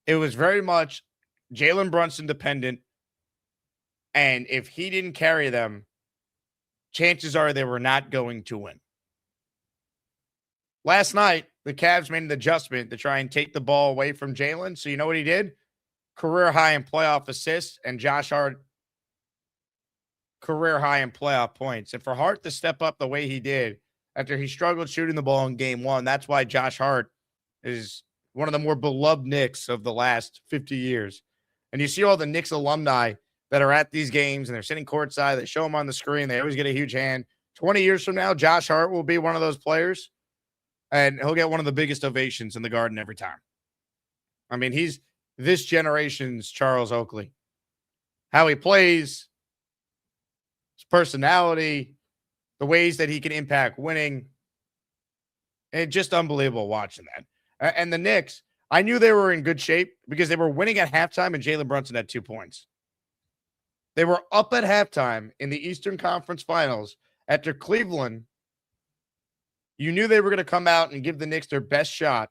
It was very much Jalen Brunson dependent, and if he didn't carry them, chances are they were not going to win. Last night, the Cavs made an adjustment to try and take the ball away from Jalen. So you know what he did? Career high in playoff assists, and Josh Hart career high in playoff points. And for Hart to step up the way he did after he struggled shooting the ball in game 1, that's why Josh Hart is one of the more beloved Knicks of the last 50 years. And you see all the Knicks alumni that are at these games and they're sitting courtside. They show them on the screen. They always get a huge hand. 20 years from now, Josh Hart will be one of those players, and he'll get one of the biggest ovations in the Garden every time. I mean, he's this generation's Charles Oakley. How he plays, his personality, the ways that he can impact winning. It's just unbelievable watching that. And the Knicks, I knew they were in good shape because they were winning at halftime and Jalen Brunson had 2 points. They were up at halftime in the Eastern Conference Finals after Cleveland. You knew they were going to come out and give the Knicks their best shot.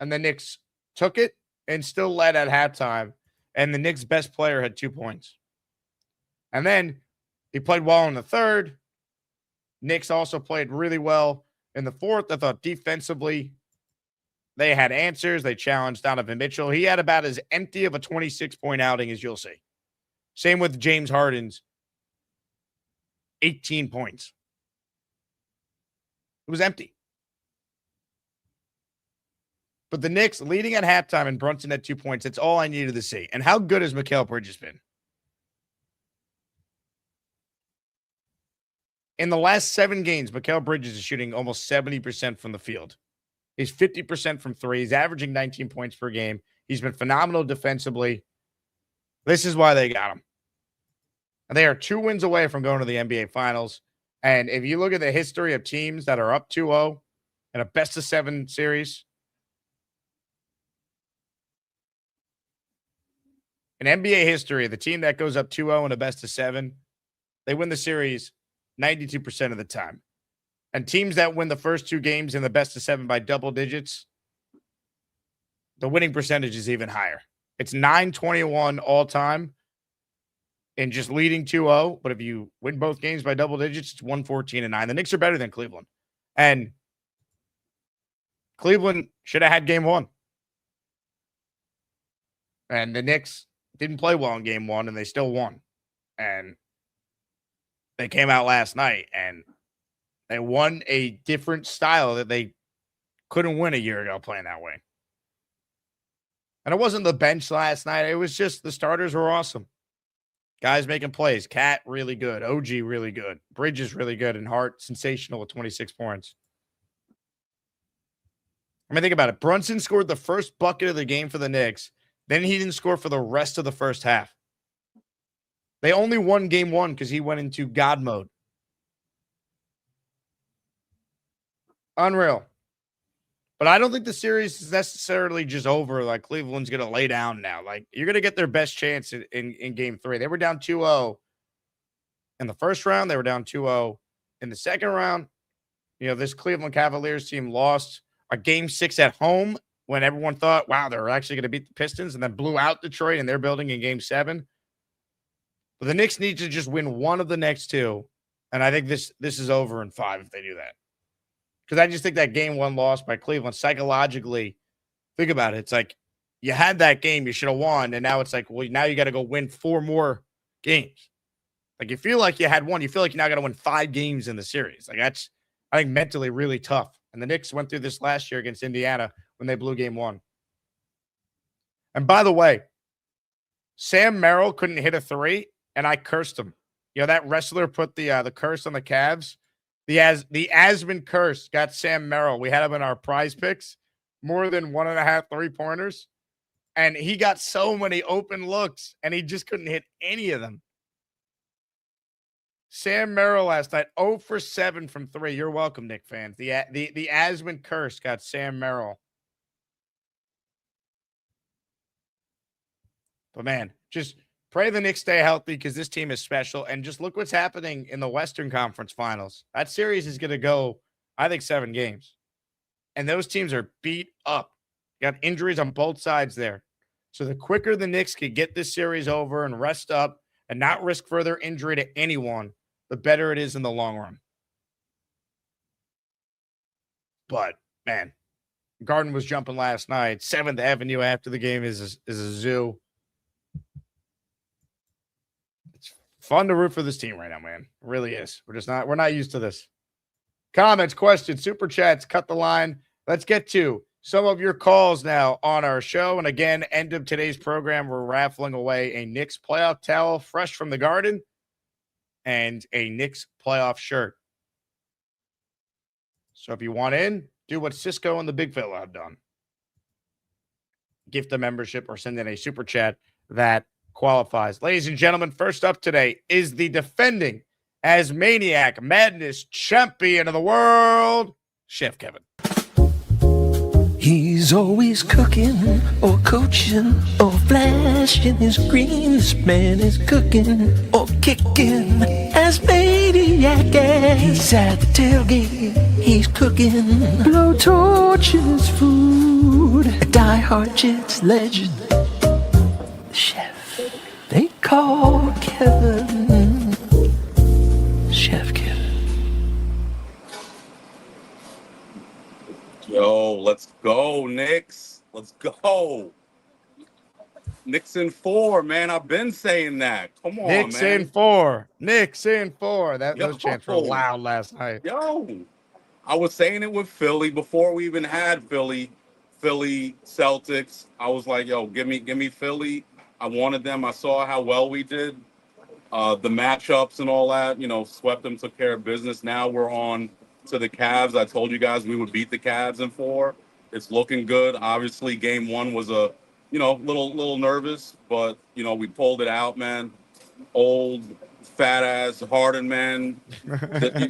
And the Knicks took it and still led at halftime. And the Knicks' best player had 2 points. And then he played well in the third. Knicks also played really well in the fourth. I thought defensively they had answers. They challenged Donovan Mitchell. He had about as empty of a 26-point outing as you'll see. Same with James Harden's 18 points. It was empty. But the Knicks leading at halftime and Brunson had 2 points. That's all I needed to see. And how good has Mikal Bridges been? In the last 7 games, Mikal Bridges is shooting almost 70% from the field. He's 50% from 3. He's averaging 19 points per game. He's been phenomenal defensively. This is why they got him. And they are 2 wins away from going to the NBA Finals. And if you look at the history of teams that are up 2-0 in a best-of-7 series, in NBA history, the team that goes up 2-0 in a best-of-7, they win the series 92% of the time. And teams that win the first 2 games in the best-of-7 by double digits, the winning percentage is even higher. It's 921 all-time in just leading 2-0. But if you win both games by double digits, it's 114-9. The Knicks are better than Cleveland. And Cleveland should have had game one. And the Knicks didn't play well in game one, and they still won. And they came out last night, and they won a different style that they couldn't win a year ago playing that way. And it wasn't the bench last night. It was just the starters were awesome. Guys making plays. Cat, really good. OG, really good. Bridges, really good. And Hart, sensational with 26 points. I mean, think about it. Brunson scored the first bucket of the game for the Knicks. Then he didn't score for the rest of the first half. They only won game one because he went into God mode. Unreal. But I don't think the series is necessarily just over. Like, Cleveland's going to lay down now. Like, you're going to get their best chance in game three. They were down 2-0 in the first round. They were down 2-0 in the second round. You know, this Cleveland Cavaliers team lost a game 6 at home when everyone thought, wow, they're actually going to beat the Pistons, and then blew out Detroit in their building in game 7. But the Knicks need to just win one of the next two. And I think this is over in 5 if they do that. Because I just think that game 1 loss by Cleveland, psychologically, think about it. It's like you had that game, you should have won. And now it's like, well, now you got to go win 4 more games. Like, you feel like you had one. You feel like you now got to win 5 games in the series. Like, that's, I think, mentally really tough. And the Knicks went through this last year against Indiana when they blew game 1. And by the way, Sam Merrill couldn't hit a 3, and I cursed him. You know, that wrestler put the curse on the Cavs. The Asman curse got Sam Merrill. We had him in our prize picks, more than 1.5 3-pointers. And he got so many open looks, and he just couldn't hit any of them. Sam Merrill last night, 0 for 7 from 3. You're welcome, Knicks fans. The Asman curse got Sam Merrill. But, man, just pray the Knicks stay healthy because this team is special. And just look what's happening in the Western Conference Finals. That series is going to go, I think, 7 games. And those teams are beat up. You got injuries on both sides there. So the quicker the Knicks can get this series over and rest up and not risk further injury to anyone, the better it is in the long run. But, man, Garden was jumping last night. 7th Avenue after the game is a zoo. It's fun to root for this team right now, man. It really is. We're not used to this. Comments, questions, super chats, cut the line. Let's get to some of your calls now on our show. And again, end of today's program, we're raffling away a Knicks playoff towel fresh from the garden and a Knicks playoff shirt. So if you want in, do what Cisco and the Big Fella have done. Gift a membership or send in a super chat that qualifies. Ladies and gentlemen, first up today is the defending as Maniac Madness champion of the world, Chef Kevin. He's always cooking or coaching or flashing his green. This man is cooking or kicking as Maniac. He's at the tailgate, he's cooking, blow torches food. A diehard Jets legend, the chef they call Kevin. Chef Kevin. Yo, let's go, Knicks. Let's go. Knicks in 4, man. I've been saying that. Come on, Knicks man. in 4. Knicks in 4. Those Yo. chants were loud last night. Yo, I was saying it with Philly before we even had Philly Celtics. I was like, yo, give me Philly. I wanted them. I saw how well we did. The matchups and all that, swept them, took care of business. Now we're on to the Cavs. I told you guys we would beat the Cavs in 4. It's looking good. Obviously, game 1 was a, little nervous, but, we pulled it out, man. Old, fat-ass Harden, man.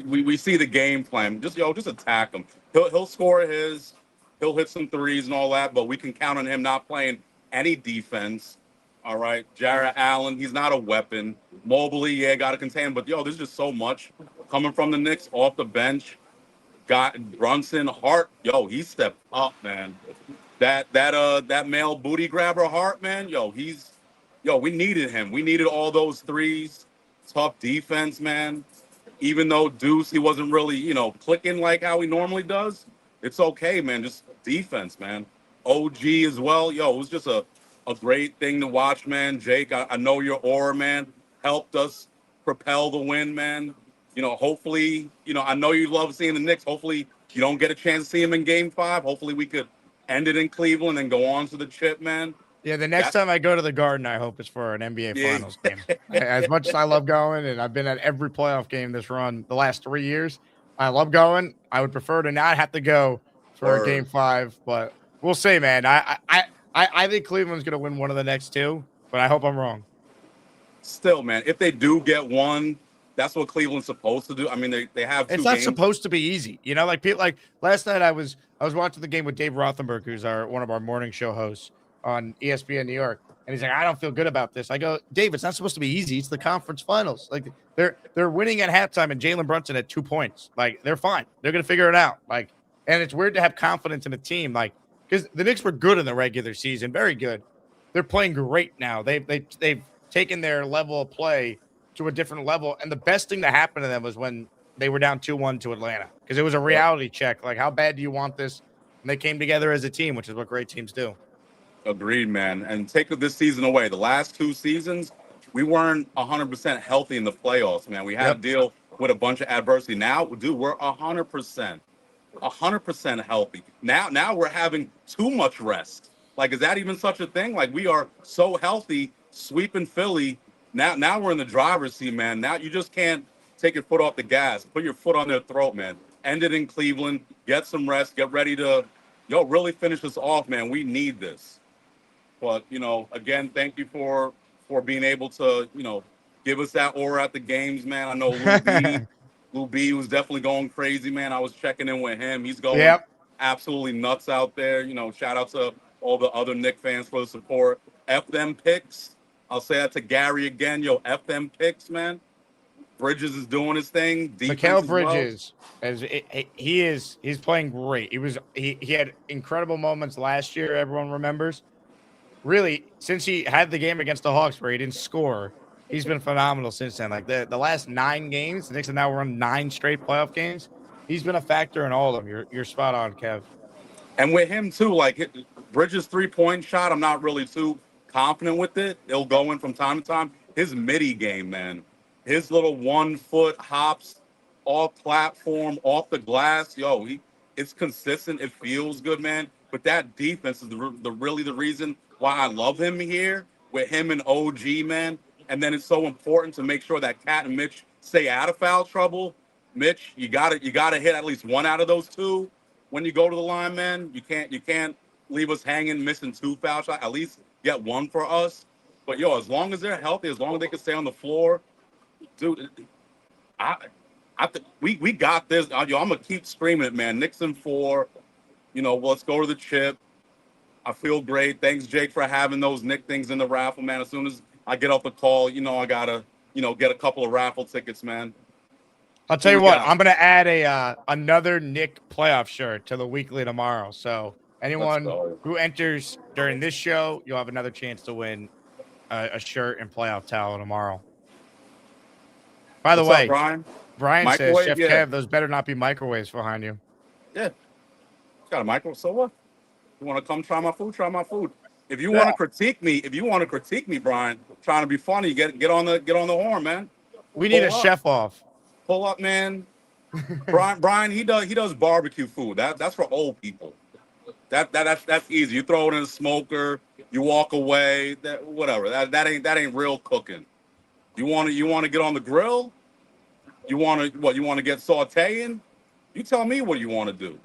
we see the game plan. Just attack him. He'll score his. He'll hit some threes and all that, but we can count on him not playing any defense. All right, Jarrett Allen, he's not a weapon. Mobley, yeah, got to contain him. But, there's just so much coming from the Knicks off the bench. Got Brunson, Hart, he stepped up, man. That male booty grabber Hart, man, he's yo, we needed him. We needed all those threes. Tough defense, man. Even though Deuce, he wasn't really, clicking like how he normally does. It's okay, man. Just defense, man. OG as well. Yo, it was just a great thing to watch, man. Jake, I know your aura, man, helped us propel the win, man. Hopefully, I know you love seeing the Knicks. Hopefully, you don't get a chance to see him in Game 5. Hopefully, we could end it in Cleveland and go on to the chip, man. Yeah, the next time I go to the Garden, I hope it's for an NBA Finals game. As much as I love going, and I've been at every playoff game this run the last 3 years, I love going. I would prefer to not have to go for a Game 5, but we'll see, man. I think Cleveland's going to win one of the next two, but I hope I'm wrong. Still, man, if they do get one, that's what Cleveland's supposed to do. I mean, they have two It's not games. supposed to be easy. Like people, like last night I was watching the game with Dave Rothenberg, who's one of our morning show hosts on ESPN New York, and he's like, I don't feel good about this. I go, Dave, it's not supposed to be easy. It's the conference finals. Like they're winning at halftime, and Jalen Brunson at 2 points. Like they're fine. They're gonna figure it out. Like, and it's weird to have confidence in a team, like because the Knicks were good in the regular season, very good. They're playing great now. They've taken their level of play to a different level, and the best thing that happened to them was when they were down 2-1 to Atlanta, because it was a reality check. Like, how bad do you want this? And they came together as a team, which is what great teams do. Agreed, man. And take this season away. The last 2 seasons, we weren't 100% healthy in the playoffs, man. We had to deal with a bunch of adversity. Now, dude, we're 100% healthy. Now we're having too much rest. Like, is that even such a thing? Like, we are so healthy, sweeping Philly. Now we're in the driver's seat, man. Now you just can't take your foot off the gas. Put your foot on their throat, man. End it in Cleveland. Get some rest. Get ready to, really finish this off, man. We need this. But, again, thank you for being able to, give us that aura at the games, man. I know Lou B was definitely going crazy, man. I was checking in with him. He's going absolutely nuts out there. Shout out to all the other Knick fans for the support. F them picks. I'll say that to Gary again. F them picks, man. Bridges is doing his thing. Mikal Bridges, he's playing great. He had incredible moments last year. Everyone remembers. Really, since he had the game against the Hawks where he didn't score, he's been phenomenal since then. Like the last 9 games, the Knicks have now run 9 straight playoff games. He's been a factor in all of them. You're spot on, Kev. And with him too, like Bridges' 3-point shot, I'm not really too confident with it. It'll go in from time to time. His midi game, man. His little 1-foot hops off platform, off the glass. It's consistent. It feels good, man. But that defense is really the reason why I love him here with him and OG, man. And then it's so important to make sure that Cat and Mitch stay out of foul trouble. Mitch, you gotta hit at least 1 out of those 2 when you go to the line, man. You can't leave us hanging, missing 2 foul shots. At least get 1 for us. But as long as they're healthy, as long as they can stay on the floor, dude, we got this. I'm gonna keep screaming it, man. Knicks in 4. Let's go to the chip. I feel great. Thanks, Jake, for having those Knick things in the raffle, man. As soon as I get off the call, I gotta, get a couple of raffle tickets, man. I'll tell you what, I'm gonna add another Knick playoff shirt to the weekly tomorrow. So anyone who enters during this show, you'll have another chance to win a shirt and playoff towel tomorrow. By the way, Brian says, Chef Kev, those better not be microwaves behind you. Yeah, it's got a microwave. So what? You want to come try my food? Try my food. If you want to critique me, Brian, trying to be funny, get on the horn, man. We need a chef off. Pull up, man. Brian, he does barbecue food. That's for old people. That's easy. You throw it in a smoker, you walk away. Whatever. That ain't real cooking. You want to get on the grill? You want to get sauteing? You tell me what you want to do.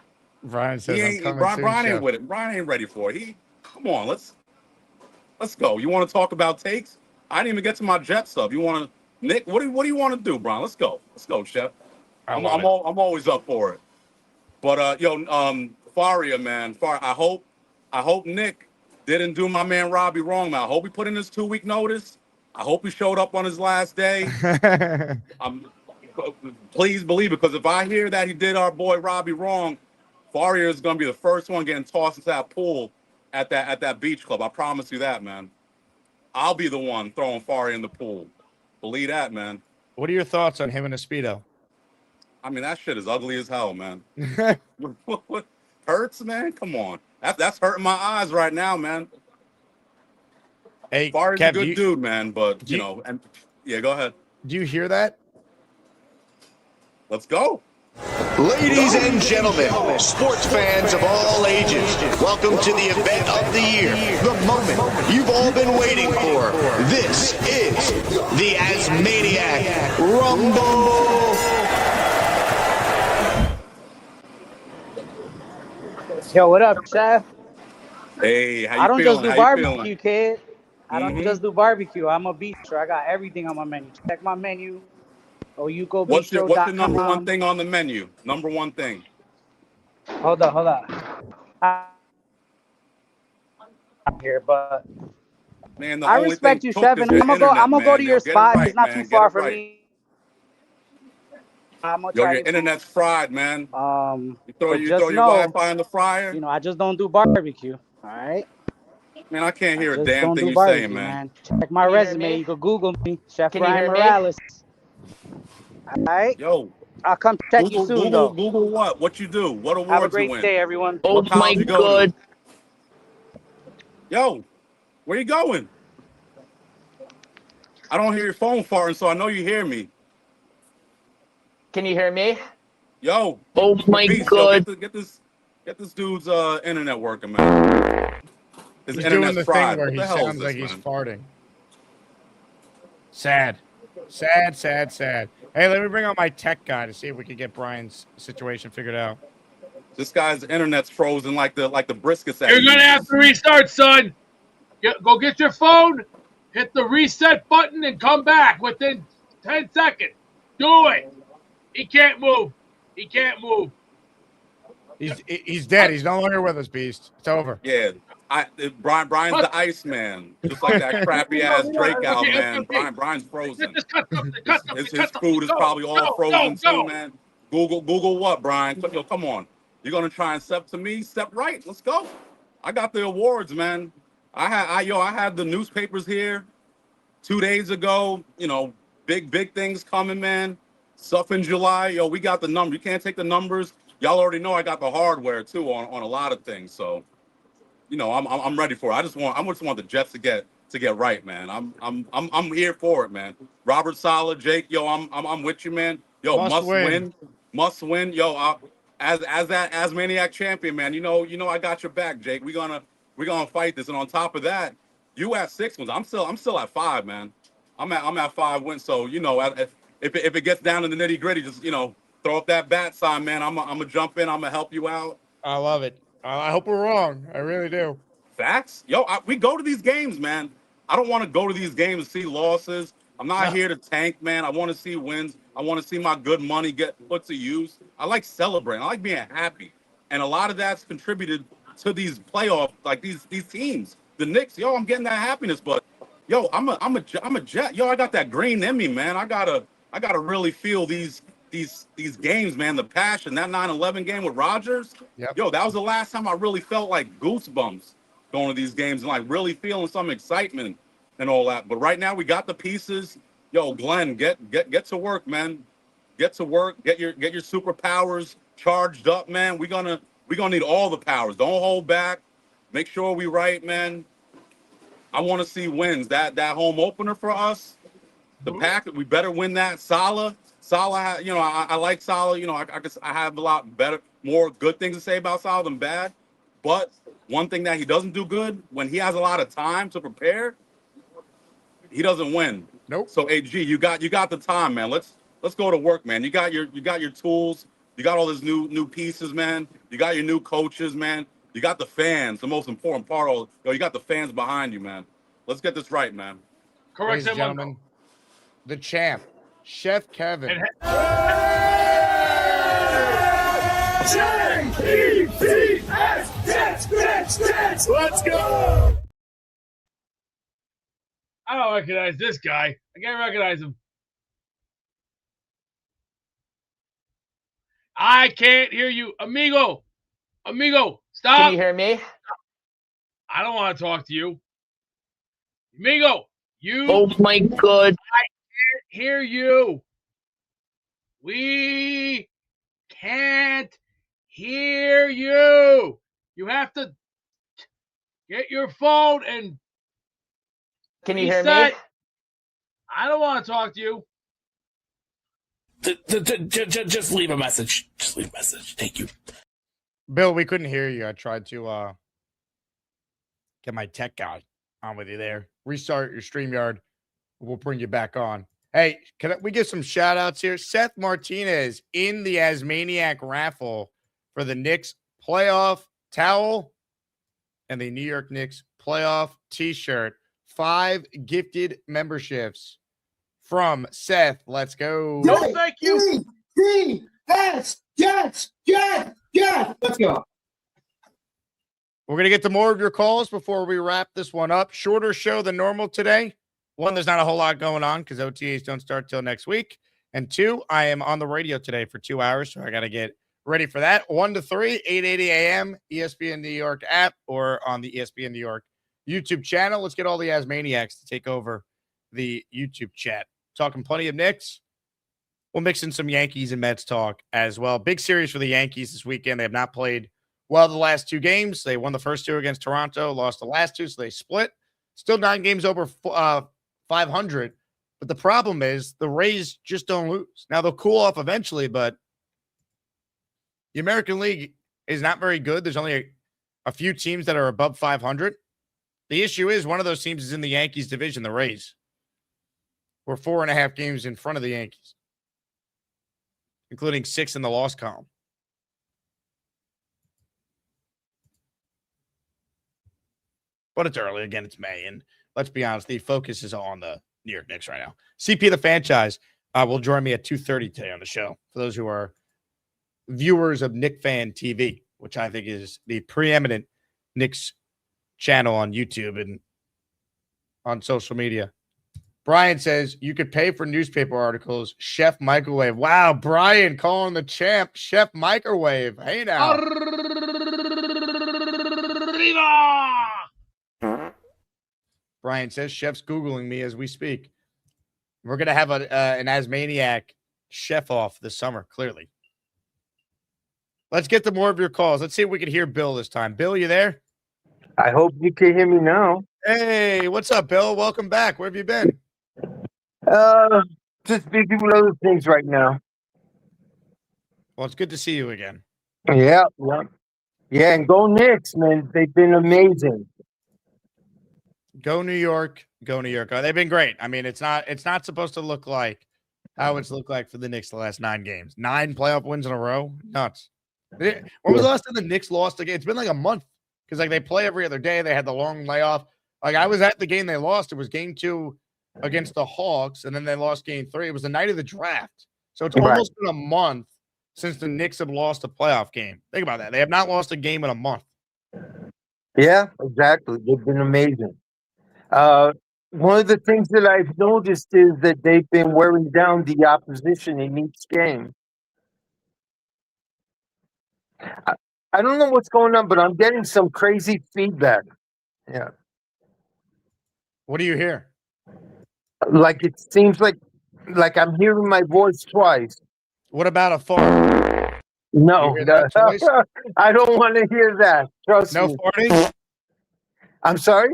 Brian says Brian ain't with it. Brian ain't ready for it. Come on, let's go. You want to talk about takes? I didn't even get to my Jet stuff. You want to, Nick? What do you want to do, Brian? Let's go, Chef. I'm always up for it. But Faria, man, I hope Nick didn't do my man Robbie wrong, man. I hope he put in his 2-week notice. I hope he showed up on his last day. Please believe it, because if I hear that he did our boy Robbie wrong, Faria is going to be the first one getting tossed into that pool at that beach club. I promise you that, man. I'll be the one throwing Faria in the pool. Believe that, man. What are your thoughts on him and a Speedo? I mean, that shit is ugly as hell, man. What hurts, man? Come on. That's hurting my eyes right now, man. Hey, Faria's Kev, a good dude, man, but you know, and yeah, go ahead. Do you hear that? Let's go. Ladies and gentlemen, sports fans of all ages, welcome to the event of the year, the moment you've all been waiting for. This is the Asmaniac Rumble. Yo, what up, Chef? Hey, how you I don't feeling? just do How you barbecue, feeling? kid. I don't just do barbecue. I'm a bistro. I got everything on my menu. Check my menu. What's your number one OYucobistro.com. thing on the menu? Number one thing. Hold on. I'm here, but Man, the I only respect thing you, took Chef, is and your I'm gonna internet, go man. to Yo, your get it spot. right, It's not man. too Get far it from right. me. I'm gonna Yo, try your to. internet's fried, man. You throw But your just know, Wi-Fi in the fryer. you know, I just don't do barbecue. All right. Man, I can't hear a Just damn don't thing do you're saying, barbecue, man. man. Check my resume. You can Google me, Chef Ryan Morales. All right. Yo, I'll come check you soon, though. Google what? What you do? What Have a awards you great win? day, everyone. What college you go to? Yo, where you going? I don't hear your phone farting, so I know you hear me. Can you hear me? Yo, Oh my Beast, God. yo, get this dude's internet working, man. His He's doing internet's the fried. thing where What he the hell is sounds this, like he's man? farting. Sad. Hey, let me bring out my tech guy to see if we can get Brian's situation figured out. This guy's internet's frozen like the briskets that You're he gonna have uses. to restart, son. Go get your phone, hit the reset button, and come back within 10 seconds. Do it. He can't move. He's dead. He's no longer with us, Beast. It's over. Yeah, Brian's the Iceman, just like that crappy ass Drake album, man. Brian's frozen. His food is probably all frozen too, man. Google what, Brian? Yo, come on. You're gonna try and step to me? Step right. Let's go. I got the awards, man. I had the newspapers here 2 days ago. You know, big things coming, man. Stuff in July. Yo, we got the number. You can't take the numbers. Y'all already know I got the hardware too on a lot of things. So, you know, I'm ready for it. I just want the Jets to get right, man. I'm here for it, man. Robert Saleh, Jake, yo, I'm with you, man. Yo, must win. Yo, as that Asmaniac champion, man. You know I got your back, Jake. We're gonna fight this. And on top of that, you at 6 wins. I'm still at 5, man. I'm at 5 wins. So you know, if it gets down to the nitty gritty, just throw up that bat sign, man. I'm gonna jump in. I'm gonna help you out. I love it. I hope we're wrong. I really do. Facts. Yo, we go to these games, man. I don't want to go to these games and see losses. I'm not here to tank, man. I want to see wins. I want to see my good money get put to use. I like celebrating. I like being happy. And a lot of that's contributed to these playoff, like these teams. The Knicks, yo, I'm getting that happiness. But yo, I'm a Jet. Yo, I got that green in me, man. I gotta really feel these games, man. The passion. That 9/11 game with Rodgers. Yep. Yo, that was the last time I really felt like goosebumps going to these games and like really feeling some excitement and all that. But right now we got the pieces. Yo, Glenn, get to work, man. Get to work. Get your superpowers charged up, man. We're gonna need all the powers. Don't hold back. Make sure we right, man. I want to see wins. That home opener for us, the Packers. We better win that. Salah, I like Salah. You know, I have a lot more good things to say about Salah than bad. But one thing that he doesn't do good, when he has a lot of time to prepare, he doesn't win. Nope. So AG, you got the time, man. Let's go to work, man. You got your tools. You got all these new pieces, man. You got your new coaches, man. You got the fans. The most important part of you got the fans behind you, man. Let's get this right, man. Ladies and gentlemen, the champ, Chef Kevin. Jets! Let's go! I don't recognize this guy. I can't recognize him. I can't hear you. Amigo, stop. Can you hear me? I don't want to talk to you. Amigo, you. Oh my God. I can't hear you. We can't hear you. You have to get your phone and Can you hear reset. me? I don't want to talk to you. Just leave a message. Just leave a message. Thank you. Bill, we couldn't hear you. I tried to get my tech guy on with you there. Restart your StreamYard. We'll bring you back on. Hey, we give some shout outs here? Seth Martinez in the Asmaniac raffle for the Knicks playoff towel and the New York Knicks playoff t-shirt. 5 gifted memberships from Seth. Let's go. No, thank you. Jets. Let's go. We're going to get to more of your calls before we wrap this one up. Shorter show than normal today. 1, there's not a whole lot going on because OTAs don't start till next week. And 2, I am on the radio today for 2 hours, so I got to get ready for that. 1 to 3, 8:80 a.m., ESPN New York app or on the ESPN New York YouTube channel. Let's get all the Asmaniacs to take over the YouTube chat. Talking plenty of Knicks. We'll mix in some Yankees and Mets talk as well. Big series for the Yankees this weekend. They have not played well the last 2 games. They won the first 2 against Toronto, lost the last 2, so they split. Still 9 games over 500. But the problem is the Rays just don't lose. Now, they'll cool off eventually, but the American League is not very good. There's only a few teams that are above 500. The issue is one of those teams is in the Yankees division, the Rays. We're 4.5 games in front of the Yankees, including 6 in the loss column. But it's early. Again, it's May. And let's be honest, the focus is on the New York Knicks right now. CP the franchise will join me at 2:30 today on the show. For those who are viewers of Knick Fan TV, which I think is the preeminent Knicks channel on YouTube and on social media. Brian says you could pay for newspaper articles. Chef Microwave. Wow, Brian calling the champ Chef Microwave. Hey now. Brian says Chef's Googling me as we speak. We're going to have an Asmaniac chef off this summer, clearly. Let's get to more of your calls. Let's see if we can hear Bill this time. Bill, you there? I hope you can hear me now. Hey, what's up, Bill? Welcome back. Where have you been? Just busy with other things right now. Well, it's good to see you again. Yeah, and go Knicks, man. They've been amazing. Go New York. Go New York. They've been great. I mean, it's not supposed to look like how it's looked like for the Knicks the last 9 games. 9 playoff wins in a row. Nuts. When was the last time the Knicks lost a game? It's been like a month because like they play every other day. They had the long layoff. Like I was at the game they lost. It was game 2 against the Hawks, and then they lost game 3. It was the night of the draft. So it's almost been a month since the Knicks have lost a playoff game. Think about that. They have not lost a game in a month. Yeah, exactly. They've been amazing. One of the things that I've noticed is that they've been wearing down the opposition in each game. I don't know what's going on, but I'm getting some crazy feedback. Yeah. What do you hear? Like it seems like I'm hearing my voice twice. What about a fart? No, I don't want to hear that. Trust me. No farting? I'm sorry?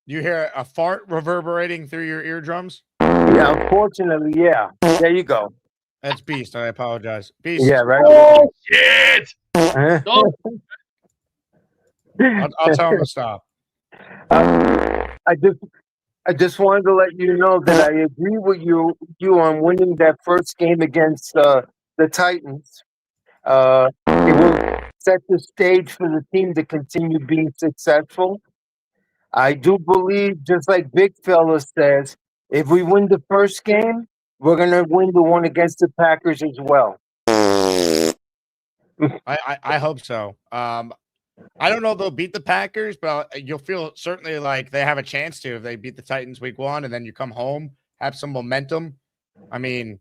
You hear a fart reverberating through your eardrums? Yeah, unfortunately, yeah. There you go. That's Beast. I apologize. Beast. Yeah, right. Oh, shit. I'll tell him to stop. I just wanted to let you know that I agree with you on winning that first game against the Titans. It will set the stage for the team to continue being successful. I do believe, just like Big Fella says, if we win the first game, we're going to win the one against the Packers as well. I hope so. I don't know if they'll beat the Packers, but you'll feel certainly like they have a chance to if they beat the Titans week 1 and then you come home, have some momentum. I mean,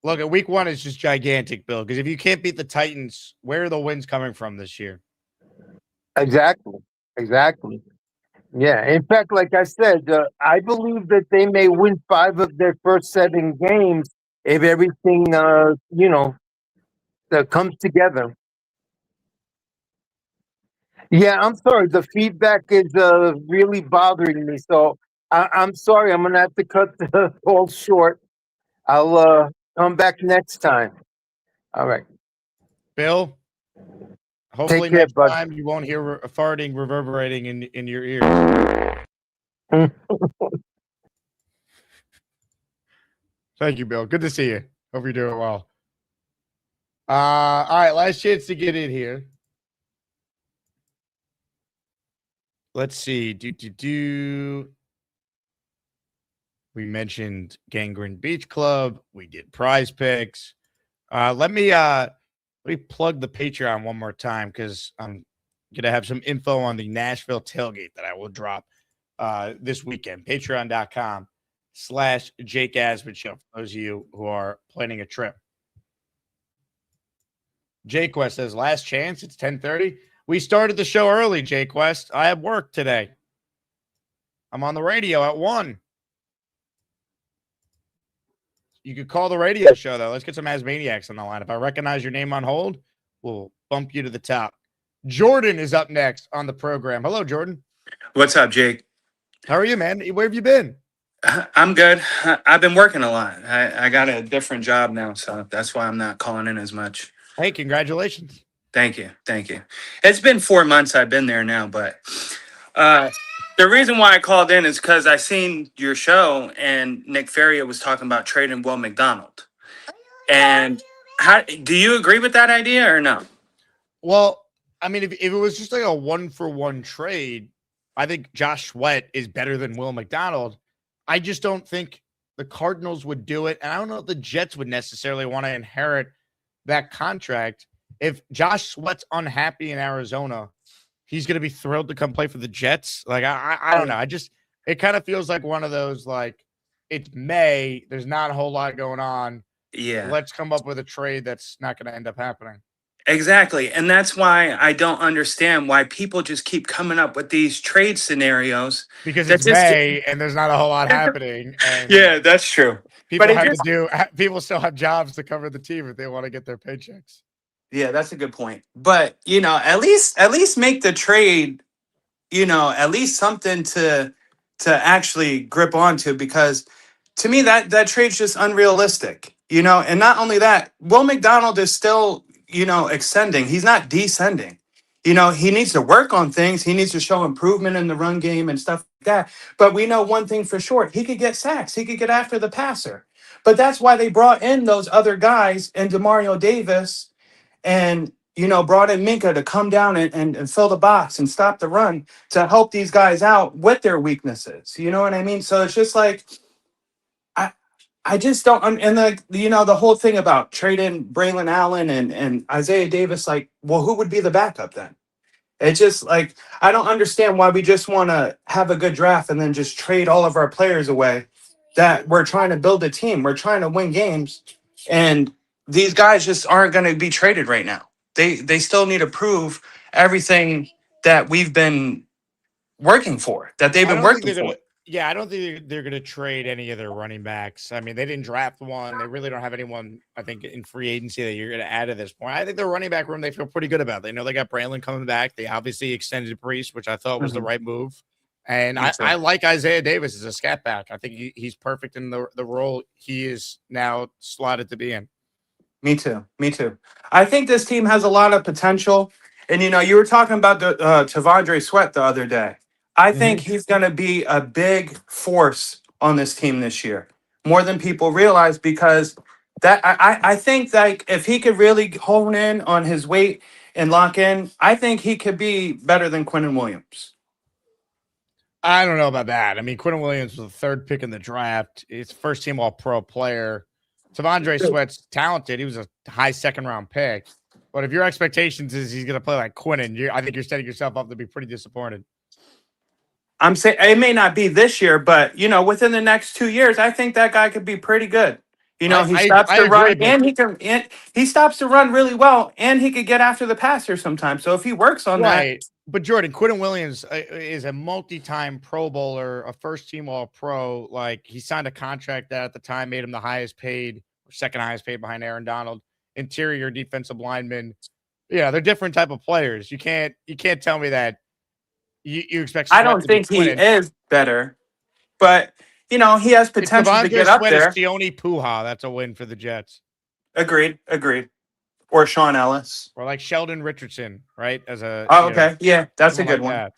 look, at week 1 is just gigantic, Bill, because if you can't beat the Titans, where are the wins coming from this year? Exactly. Yeah. In fact, like I said, I believe that they may win 5 of their first 7 games if everything, comes together. Yeah, I'm sorry. The feedback is really bothering me. So I'm sorry. I'm going to have to cut the call short. I'll come back next time. All right. Bill, hopefully Take care, next bud. time you won't hear farting reverberating in your ears. Thank you, Bill. Good to see you. Hope you're doing well. All right, last chance to get in here. Let's see. We mentioned Gangrene Beach Club. We did PrizePicks. Let me plug the Patreon one more time because I'm gonna have some info on the Nashville tailgate that I will drop this weekend. Patreon.com/Jake Asman Show for those of you who are planning a trip. Jake West says, last chance. It's 10:30. We started the show early, Jake West. I have work today. I'm on the radio at 1. You could call the radio show, though. Let's get some Asmaniacs on the line. If I recognize your name on hold, we'll bump you to the top. Jordan is up next on the program. Hello, Jordan. What's up, Jake? How are you, man? Where have you been? I'm good. I've been working a lot. I got a different job now, so that's why I'm not calling in as much. Hey, congratulations. Thank you. Thank you. It's been 4 months I've been there now, but the reason why I called in is because I seen your show and Nick Faria was talking about trading Will McDonald. And how do you agree with that idea or no? Well, I mean, if it was just like a 1-for-1 trade, I think Josh Sweat is better than Will McDonald. I just don't think the Cardinals would do it. And I don't know if the Jets would necessarily want to inherit that contract. If Josh Sweat's unhappy in Arizona, he's going to be thrilled to come play for the Jets. Like, I don't know. It kind of feels like one of those, like, it's May. There's not a whole lot going on. Yeah. Let's come up with a trade that's not going to end up happening. Exactly. And that's why I don't understand why people just keep coming up with these trade scenarios. Because it's May and there's not a whole lot happening. And yeah, that's true. People still have jobs to cover the team if they want to get their paychecks. Yeah, that's a good point. But, at least make the trade, at least something to actually grip onto, because to me that trade's just unrealistic, and not only that, Will McDonald is still, extending. He's not descending. He needs to work on things. He needs to show improvement in the run game and stuff like that. But we know one thing for sure. He could get sacks. He could get after the passer. But that's why they brought in those other guys and DeMario Davis and, brought in Minka to come down and fill the box and stop the run to help these guys out with their weaknesses. You know what I mean? So it's just like, I just don't, and the whole thing about trading Braylon Allen and Isaiah Davis, like, well, who would be the backup then? It's just like, I don't understand why we just want to have a good draft and then just trade all of our players away. That we're trying to build a team, we're trying to win games, and these guys just aren't going to be traded right now. They still need to prove everything that we've been working for, that they've been working for. Yeah, I don't think they're going to trade any of their running backs. I mean, they didn't draft one. They really don't have anyone, I think, in free agency that you're going to add at this point. I think their running back room, they feel pretty good about. They know they got Braylon coming back. They obviously extended Priest, which I thought was the right move. And I like Isaiah Davis as a scat back. I think he's perfect in the role he is now slotted to be in. Me too. I think this team has a lot of potential. And, you were talking about the Tavondre Sweat the other day. I think he's going to be a big force on this team this year, more than people realize, because that I think that if he could really hone in on his weight and lock in, I think he could be better than Quinnen Williams. I don't know about that. I mean, Quinnen Williams was the 3rd pick in the draft. He's first team All-Pro player. Tavondre Sweat's talented. He was a high 2nd-round pick. But if your expectations is he's going to play like Quinnen, I think you're setting yourself up to be pretty disappointed. I'm saying it may not be this year, but, within the next 2 years, I think that guy could be pretty good. You know, he stops I to agree, run, but and he stops to run really well, and he could get after the passer sometimes. So if he works on that, right. But Jordan, Quinton Williams is a multi-time Pro Bowler, a first-team All-Pro. Like he signed a contract that at the time made him the highest paid, or second highest paid behind Aaron Donald. Interior defensive lineman. Yeah, they're different type of players. You can't tell me that you expect I Sweat don't to be think he Quinton. is better, but you know, he has If potential to Devondre get up Sweat is there. Sione Puha, that's a win for the Jets. Agreed. Or Sean Ellis. Or like Sheldon Richardson, right? As a Oh, okay. Yeah, that's a someone good like one. that.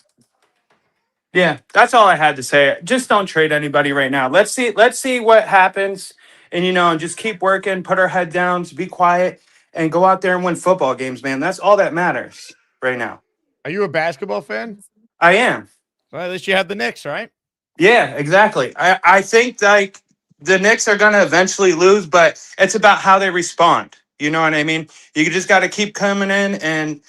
Yeah, that's all I had to say. Just don't trade anybody right now. Let's see what happens, and you know, just keep working, put our head down, be quiet, and go out there and win football games, man. That's all that matters right now. Are you a basketball fan? I am. Well, at least you have the Knicks, right? Yeah, exactly. I think like the Knicks are gonna eventually lose, but it's about how they respond. You know what I mean? You just got to keep coming in and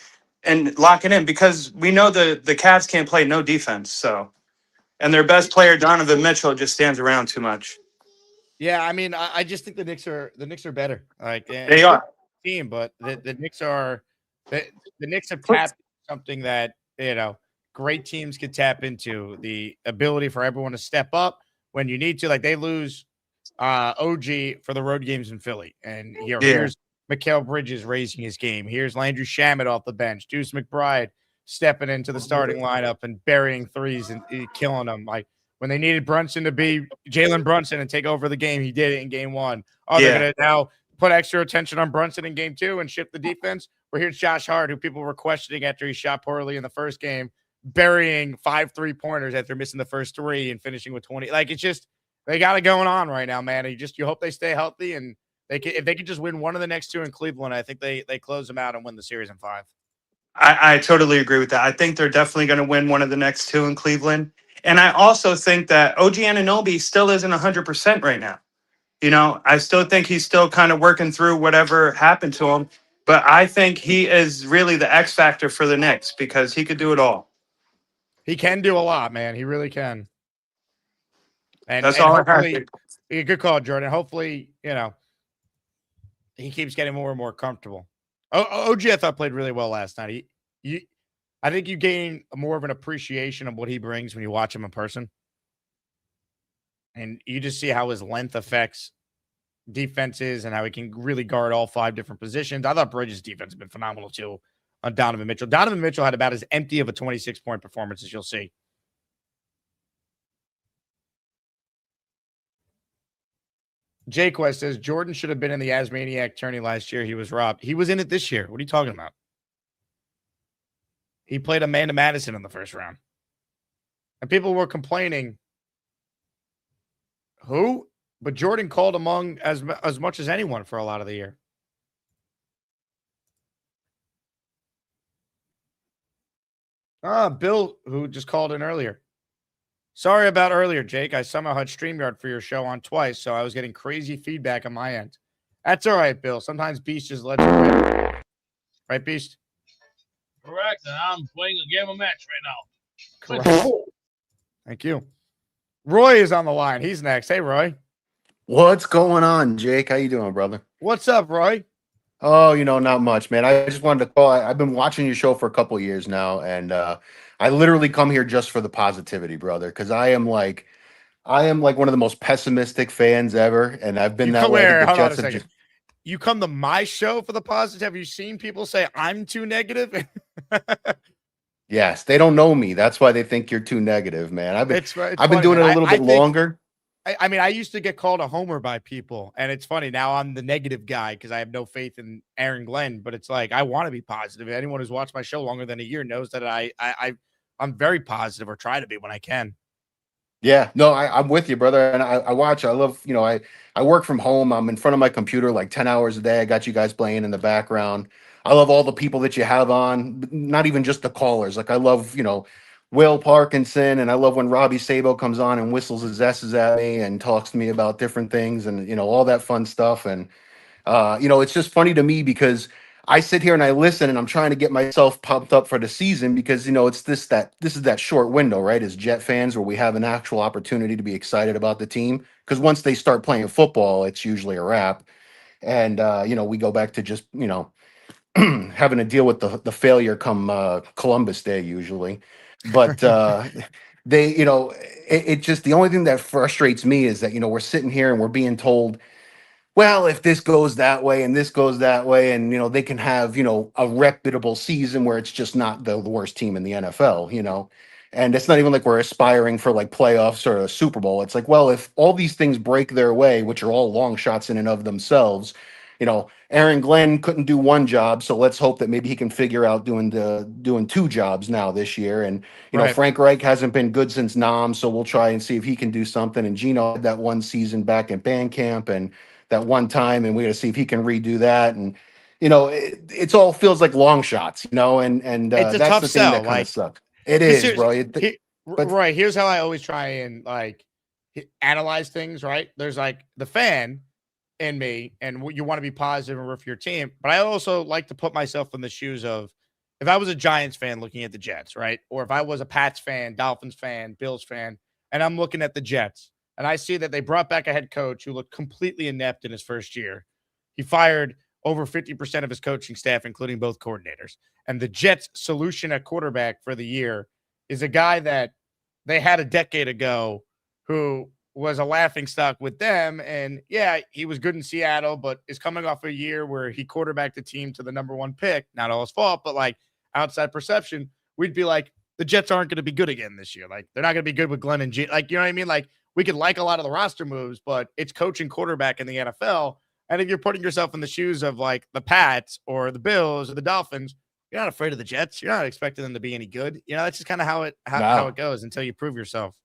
locking in because we know the Cavs can't play no defense. So, and their best player Donovan Mitchell just stands around too much. Yeah, I mean, I just think the Knicks are better. Like They are team, but the Knicks are the Knicks have tapped something that great teams could tap into, the ability for everyone to step up when you need to. Like they lose OG for the road games in Philly, and here's Mikal Bridges raising his game. Here's Landry Shamet off the bench. Deuce McBride stepping into the starting lineup and burying threes and killing them. Like when they needed Brunson to be Jalen Brunson and take over the game, he did it in game one. Oh, they're going to now put extra attention on Brunson in game two and shift the defense. Well, here's Josh Hart, who people were questioning after he shot poorly in the first game, burying 5 3-pointers after missing the first 3 and finishing with 20. Like it's just they got it going on right now, man. You hope they stay healthy, and if they could just win one of the next 2 in Cleveland, I think they close them out and win the series in 5. I totally agree with that. I think they're definitely going to win one of the next 2 in Cleveland. And I also think that OG Anunoby still isn't 100% right now. You know, I still think he's still kind of working through whatever happened to him. But I think he is really the X factor for the Knicks because he could do it all. He can do a lot, man. He really can. And that's all I have. A good call, Jordan. Hopefully, he keeps getting more and more comfortable. OG, I thought, played really well last night. I think you gain more of an appreciation of what he brings when you watch him in person. And you just see how his length affects defenses and how he can really guard all 5 different positions. I thought Bridges' defense has been phenomenal, too, on Donovan Mitchell. Donovan Mitchell had about as empty of a 26-point performance as you'll see. Jay Quest says, Jordan should have been in the Asmaniac tourney last year. He was robbed. He was in it this year. What are you talking about? He played Amanda Madison in the first round. And people were complaining. Who? But Jordan called among as much as anyone for a lot of the year. Bill, who just called in earlier. Sorry about earlier, Jake. I somehow had StreamYard for your show on twice, so I was getting crazy feedback on my end. That's all right, Bill. Sometimes Beast just lets you win. Right, Beast? Correct. And I'm playing a game of match right now. Correct. Thank you. Roy is on the line. He's next. Hey, Roy. What's going on, Jake? How you doing, brother? What's up, Roy? Oh, not much, man. I just wanted to call. I've been watching your show for a couple of years now, and I literally come here just for the positivity, brother, because I am like one of the most pessimistic fans ever, and I've been that way. Hold on a second. You come to my show for the positive? Have you seen people say I'm too negative? Yes, they don't know me. That's why they think you're too negative, man. I've been doing it a little bit longer. I mean, I used to get called a homer by people, and it's funny. Now I'm the negative guy because I have no faith in Aaron Glenn, but it's like I want to be positive. Anyone who's watched my show longer than a year knows that I'm very positive, or try to be when I can. Yeah, no, I'm with you, brother. And I watch, I love, I work from home. I'm in front of my computer like 10 hours a day. I got you guys playing in the background. I love all the people that you have on, not even just the callers. Like I love, Will Parkinson, and I love when Robbie Sabo comes on and whistles his S's at me and talks to me about different things and, all that fun stuff. And, it's just funny to me because I sit here and I listen, and I'm trying to get myself pumped up for the season because it's this is that short window, right? As Jet fans, where we have an actual opportunity to be excited about the team. Because once they start playing football, it's usually a wrap, and we go back to just having to deal with the failure come Columbus Day usually. But they, it just the only thing that frustrates me is that we're sitting here and we're being told, well, if this goes that way and this goes that way, and they can have a reputable season where it's just not the worst team in the NFL, and it's not even like we're aspiring for like playoffs or a Super Bowl. It's like, well, if all these things break their way, which are all long shots in and of themselves, Aaron Glenn couldn't do one job, so let's hope that maybe he can figure out doing two jobs now this year. And Right. Frank Reich hasn't been good since Nam, so we'll try and see if he can do something. And Gino had that one season back in band camp and that one time, and we got to see if he can redo that. And it's all feels like long shots, and It's a that's tough the thing sell. that kind of Like, sucks. It 'cause is, bro. But right. Here's how I always try and analyze things, right? There's like the fan in me, and you want to be positive and root for your team. But I also like to put myself in the shoes of if I was a Giants fan looking at the Jets, right? Or if I was a Pats fan, Dolphins fan, Bills fan, and I'm looking at the Jets, and I see that they brought back a head coach who looked completely inept in his first year. He fired over 50% of his coaching staff, including both coordinators. And the Jets' solution at quarterback for the year is a guy that they had a decade ago who was a laughing stock with them. And yeah, he was good in Seattle, but is coming off a year where he quarterbacked the team to the number one pick. Not all his fault, but like outside perception, we'd be like, the Jets aren't going to be good again this year. Like, they're not going to be good with Glenn and G. Like, you know what I mean? Like, we could like a lot of the roster moves, but it's coaching quarterback in the NFL. And if you're putting yourself in the shoes of like the Pats or the Bills or the Dolphins, you're not afraid of the Jets. You're not expecting them to be any good. That's just kind of how it goes until you prove yourself.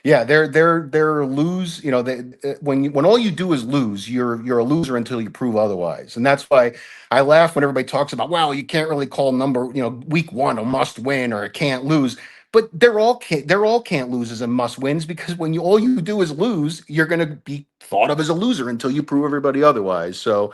Yeah, they're lose. When all you do is lose, you're a loser until you prove otherwise. And that's why I laugh when everybody talks about, well, you can't really call week one a must win or a can't lose. But they're all can't lose as a must wins because when all you do is lose, you're going to be thought of as a loser until you prove everybody otherwise. So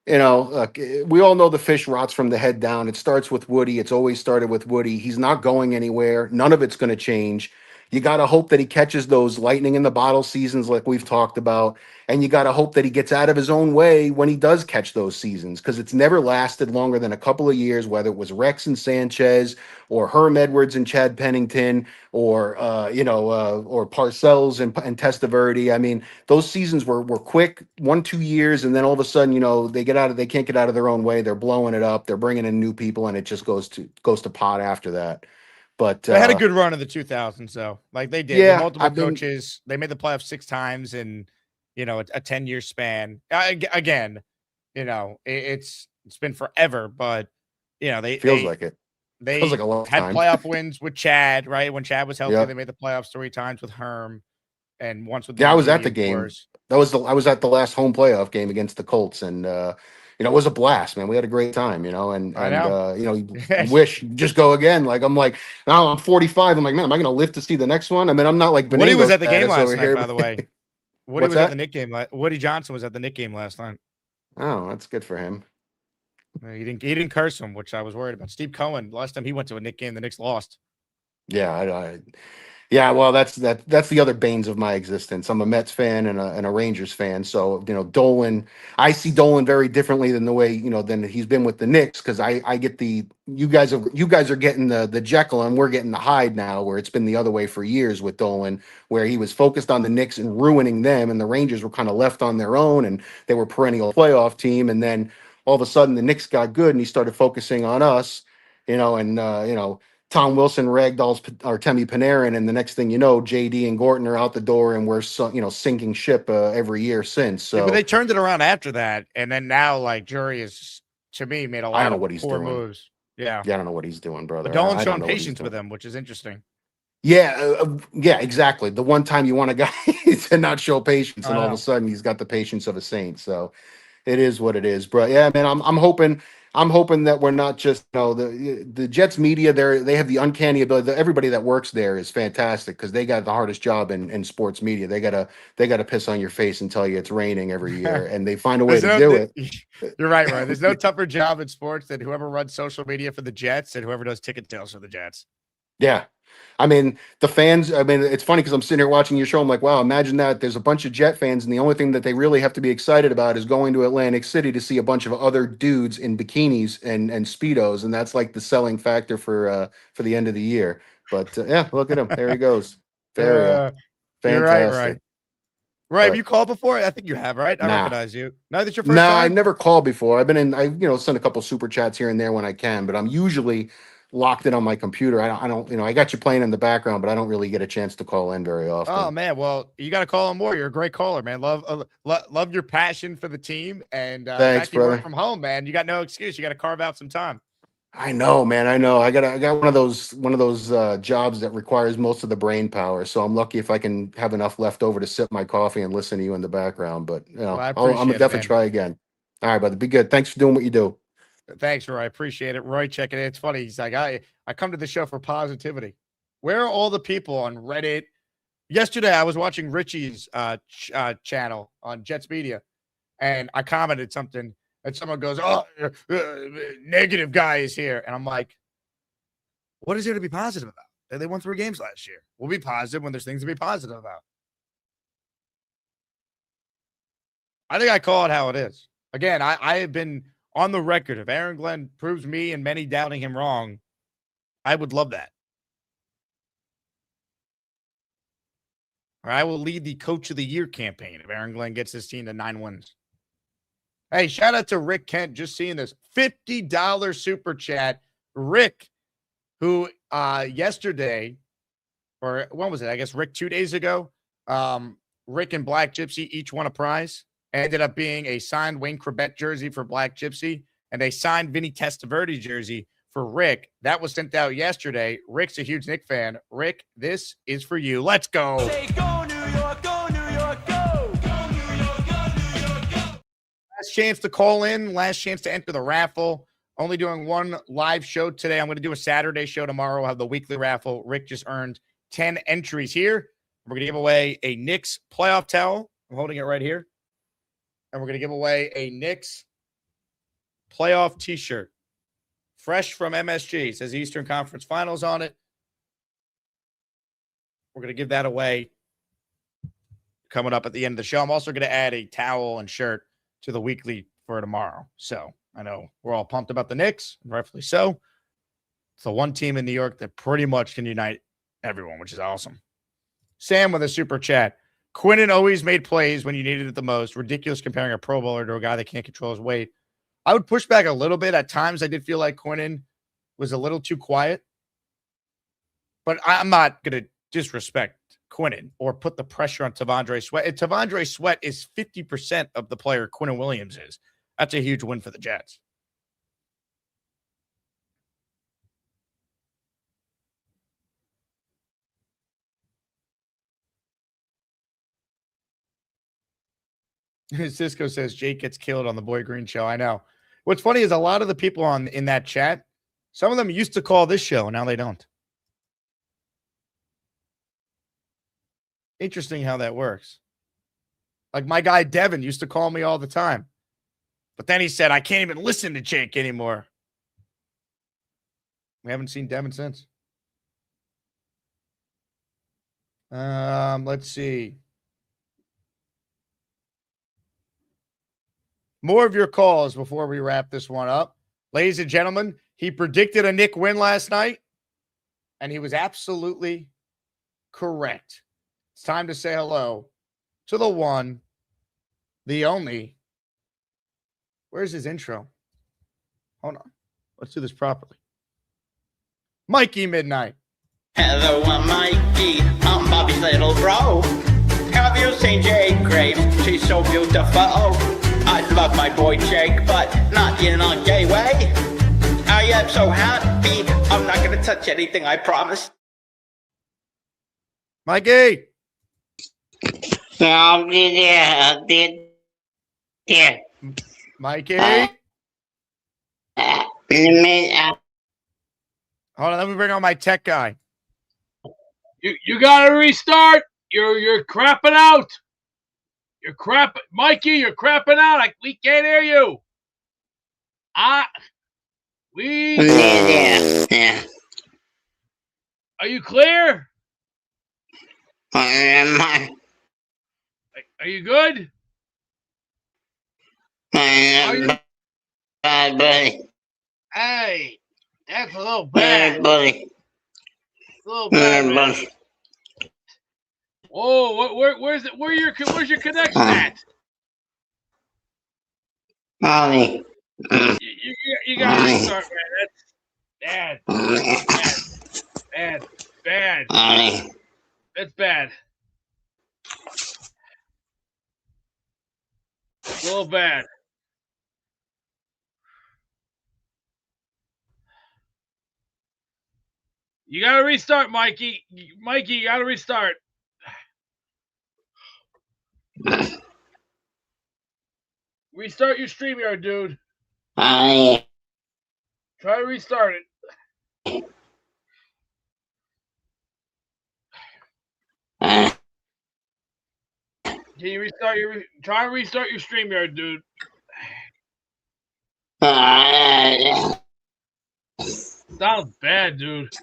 look, we all know the fish rots from the head down. It starts with Woody. It's always started with Woody. He's not going anywhere. None of it's going to change. You got to hope that he catches those lightning in the bottle seasons like we've talked about. And you got to hope that he gets out of his own way when he does catch those seasons because it's never lasted longer than a couple of years, whether it was Rex and Sanchez or Herm Edwards and Chad Pennington or Parcells and Testaverde. I mean, those seasons were quick, 1-2 years, and then all of a sudden, they can't get out of their own way. They're blowing it up. They're bringing in new people, and it just goes to pot after that. But they had a good run in the 2000s, though. Like they did. Yeah, with multiple coaches. They made the playoffs 6 times in a 10-year span. Again, it's been forever, but they feels like it. They feels like a long had time. playoff wins with Chad, right? When Chad was healthy, Yep. They made the playoffs 3 times with Herm, and once with I was at the of game. course. I was at the last home playoff game against the Colts, and it was a blast, man. We had a great time, I know. You wish you just go again. Like now I'm 45. I'm like, man, am I going to live to see the next one? I mean, I'm not like Woody was Benigno at the game status last over night, here, by the way. Woody What's was that? at the Nick game. Woody Johnson was at the Nick game last night. Oh, that's good for him. He didn't curse him, which I was worried about. Steve Cohen, last time he went to a Nick game, the Knicks lost. Yeah, yeah. Well, that's the other banes of my existence. I'm a Mets fan and a Rangers fan. So Dolan, I see Dolan very differently than the way than he's been with the Knicks because I get you guys are getting the Jekyll and we're getting the Hyde now, where it's been the other way for years with Dolan, where he was focused on the Knicks and ruining them, and the Rangers were kind of left on their own, and they were perennial playoff team, and then all of a sudden the Knicks got good and he started focusing on us, Tom Wilson, Ragdoll's Artemi Panarin, and the next thing you know, JD and Gorton are out the door, and we're sinking ship every year since. So, but they turned it around after that, and then now Jury is to me made a lot of poor moves. Yeah, I don't know what he's doing, brother. But Dolan's showing patience with him, which is interesting. Yeah, exactly. The one time you want a guy to not show patience, and all of a sudden he's got the patience of a saint. So, It is what it is, bro. Yeah, man. I'm hoping that we're not just the Jets media. They have the uncanny ability. Everybody that works there is fantastic because they got the hardest job in sports media. They gotta piss on your face and tell you it's raining every year, and they find a way to do it. You're right, Roy. There's no tougher job in sports than whoever runs social media for the Jets and whoever does ticket sales for the Jets. Yeah. I mean, the fans, it's funny because I'm sitting here watching your show. I'm like, wow, imagine that. There's a bunch of Jet fans, and the only thing that they really have to be excited about is going to Atlantic City to see a bunch of other dudes in bikinis and Speedos. And that's like the selling factor for the end of the year. But yeah, look at him. There he goes. Faria. You're right, Fantastic. Right. Have you called before? I think you have, right? I Nah. recognize you. No, that's your first No, time? I've never called before. I've been in, I send a couple super chats here and there when I can, but I'm usually locked in on my computer. I don't, I got you playing in the background, but I don't really get a chance to call in very often. Oh man, well, you got to call him more. You're a great caller, man. Love your passion for the team, and Thanks, you work brother. from home, man. You got no excuse. You got to carve out some time. I know, man. I know. I got one of those jobs that requires most of the brain power. So I'm lucky if I can have enough left over to sip my coffee and listen to you in the background. But Well, I I'm appreciate gonna it, definitely man. try again. All right, brother. Be good. Thanks for doing what you do. Thanks, Roy. I appreciate it. Roy checking in. It's funny. He's like, I come to the show for positivity. Where are all the people on Reddit? Yesterday, I was watching Richie's channel on Jets Media, and I commented something, and someone goes, "Oh, negative guy is here," and I'm like, "What is there to be positive about? They won 3 games last year. We'll be positive when there's things to be positive about." I think I call it how it is. Again, I have been on the record. If Aaron Glenn proves me and many doubting him wrong, I would love that. Or I will lead the Coach of the Year campaign if Aaron Glenn gets his team to 9 wins. Hey, shout out to Rick Kent. Just seeing this $50 super chat. Rick, who yesterday, or when was it? I guess Rick 2 days ago, Rick and Black Gypsy each won a prize. Ended up being a signed Wayne Corbett jersey for Black Gypsy and a signed Vinny Testaverde jersey for Rick. That was sent out yesterday. Rick's a huge Knicks fan. Rick, this is for you. Let's go. Say go New York, go New York, go! Go New York, go New York, go! Last chance to call in. Last chance to enter the raffle. Only doing one live show today. I'm going to do a Saturday show tomorrow. I'll have the weekly raffle. Rick just earned 10 entries here. We're going to give away a Knicks playoff towel. I'm holding it right here. And we're going to give away a Knicks playoff t-shirt. Fresh from MSG. It says Eastern Conference Finals on it. We're going to give that away coming up at the end of the show. I'm also going to add a towel and shirt to the weekly for tomorrow. So I know we're all pumped about the Knicks, rightfully so. It's the one team in New York that pretty much can unite everyone, which is awesome. Sam with a super chat. Quinnen always made plays when you needed it the most. Ridiculous comparing a Pro Bowler to a guy that can't control his weight. I would push back a little bit. At times, I did feel like Quinnen was a little too quiet. But I'm not going to disrespect Quinnen or put the pressure on Tavondre Sweat. And Tavondre Sweat is 50% of the player Quinnen Williams is. That's a huge win for the Jets. Cisco says Jake gets killed on the Boy Green show. I know. What's funny is a lot of the people in that chat, some of them used to call this show, and now they don't. Interesting how that works. Like my guy Devin used to call me all the time. But then he said, I can't even listen to Jake anymore. We haven't seen Devin since. Let's see. More of your calls before we wrap this one up. Ladies and gentlemen, he predicted a Knick win last night, and he was absolutely correct. It's time to say hello to the one, the only. Where's his intro? Hold on. Let's do this properly. Mikey Midnight. Hello, I'm Mikey. I'm Bobby's little bro. Have you seen Jake Graves? She's so beautiful. I love my boy Jake, but not in a gay way. I am so happy. I'm not going to touch anything, I promise. Mikey. Yeah. Mikey. Hold on, let me bring on my tech guy. You gotta restart. You're crapping out. You're crapping, Mikey. You're crapping out. We can't hear you. Yeah. Are you clear? Am Are you good? bad, buddy. Hey, that's a little bad. Bad, buddy. A little bad, man. Buddy. Oh, where's it? Where's your connection at? Mommy. You gotta restart, man. That's bad. Mommy. That's bad. A little bad. You gotta restart, Mikey. Mikey, you gotta restart. Restart your StreamYard, dude. Try to restart it. Can you try and restart your StreamYard, dude? Sounds bad, dude.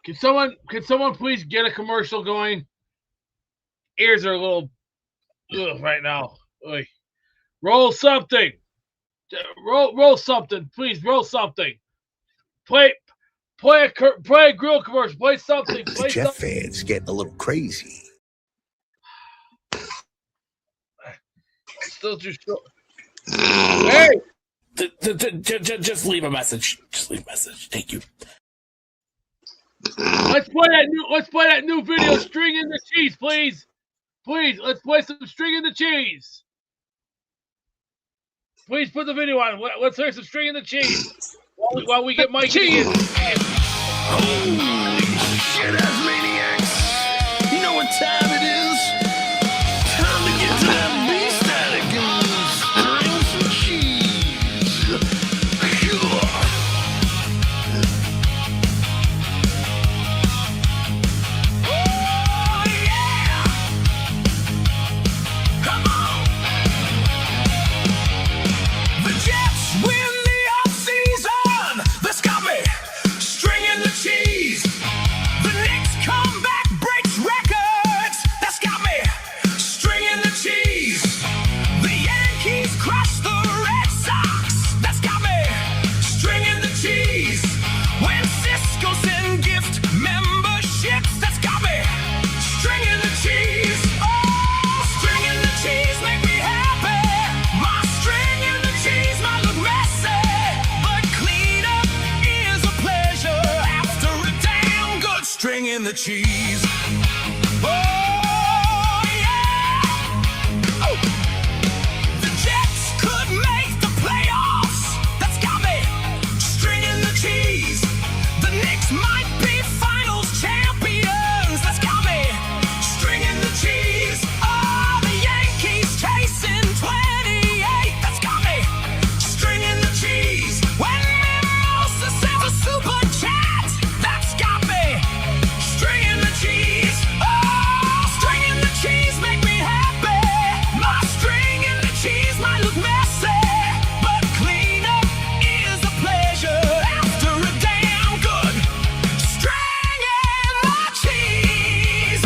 Can someone please get a commercial going? Ears are a little right now. Oy. Roll something. Roll something, please. Roll something. Play a grill commercial. Play something. The Jet fans getting a little crazy. Still too short. Hey! Just leave a message. Just leave a message. Thank you. Let's play that new video, String in the Cheese, please. Please, let's play some String in the Cheese. Please put the video on. Let's hear some String in the Cheese while we get Mikey in. Holy shit, ass maniacs. You know what time it is? Time to get to that beef static and string some cheese. Oh, yeah. Come on. The Jets win the offseason. That's got me stringing the cheese. The Knicks come back, breaks records. That's got me stringing the cheese. The Yankees crush the Red Sox. That's got me stringing the cheese. When Cisco send gift memberships, that's got me stringing the cheese. Oh, stringing the cheese make me happy. My stringing the cheese might look messy, but cleanup is a pleasure after a damn good string in the cheese. Oh, yeah. Oh. The Jets could make the playoffs. That's got me stringing the cheese. The Knicks might be finals champions. That's got me stringing the cheese. Oh, the Yankees chasing 28. That's got me stringing the cheese. When Mimosa sends a super chat, that's got me stringing the cheese. Oh, stringing the cheese make me happy. My stringing the cheese might look messy, but cleanup is a pleasure after a damn good stringing the cheese.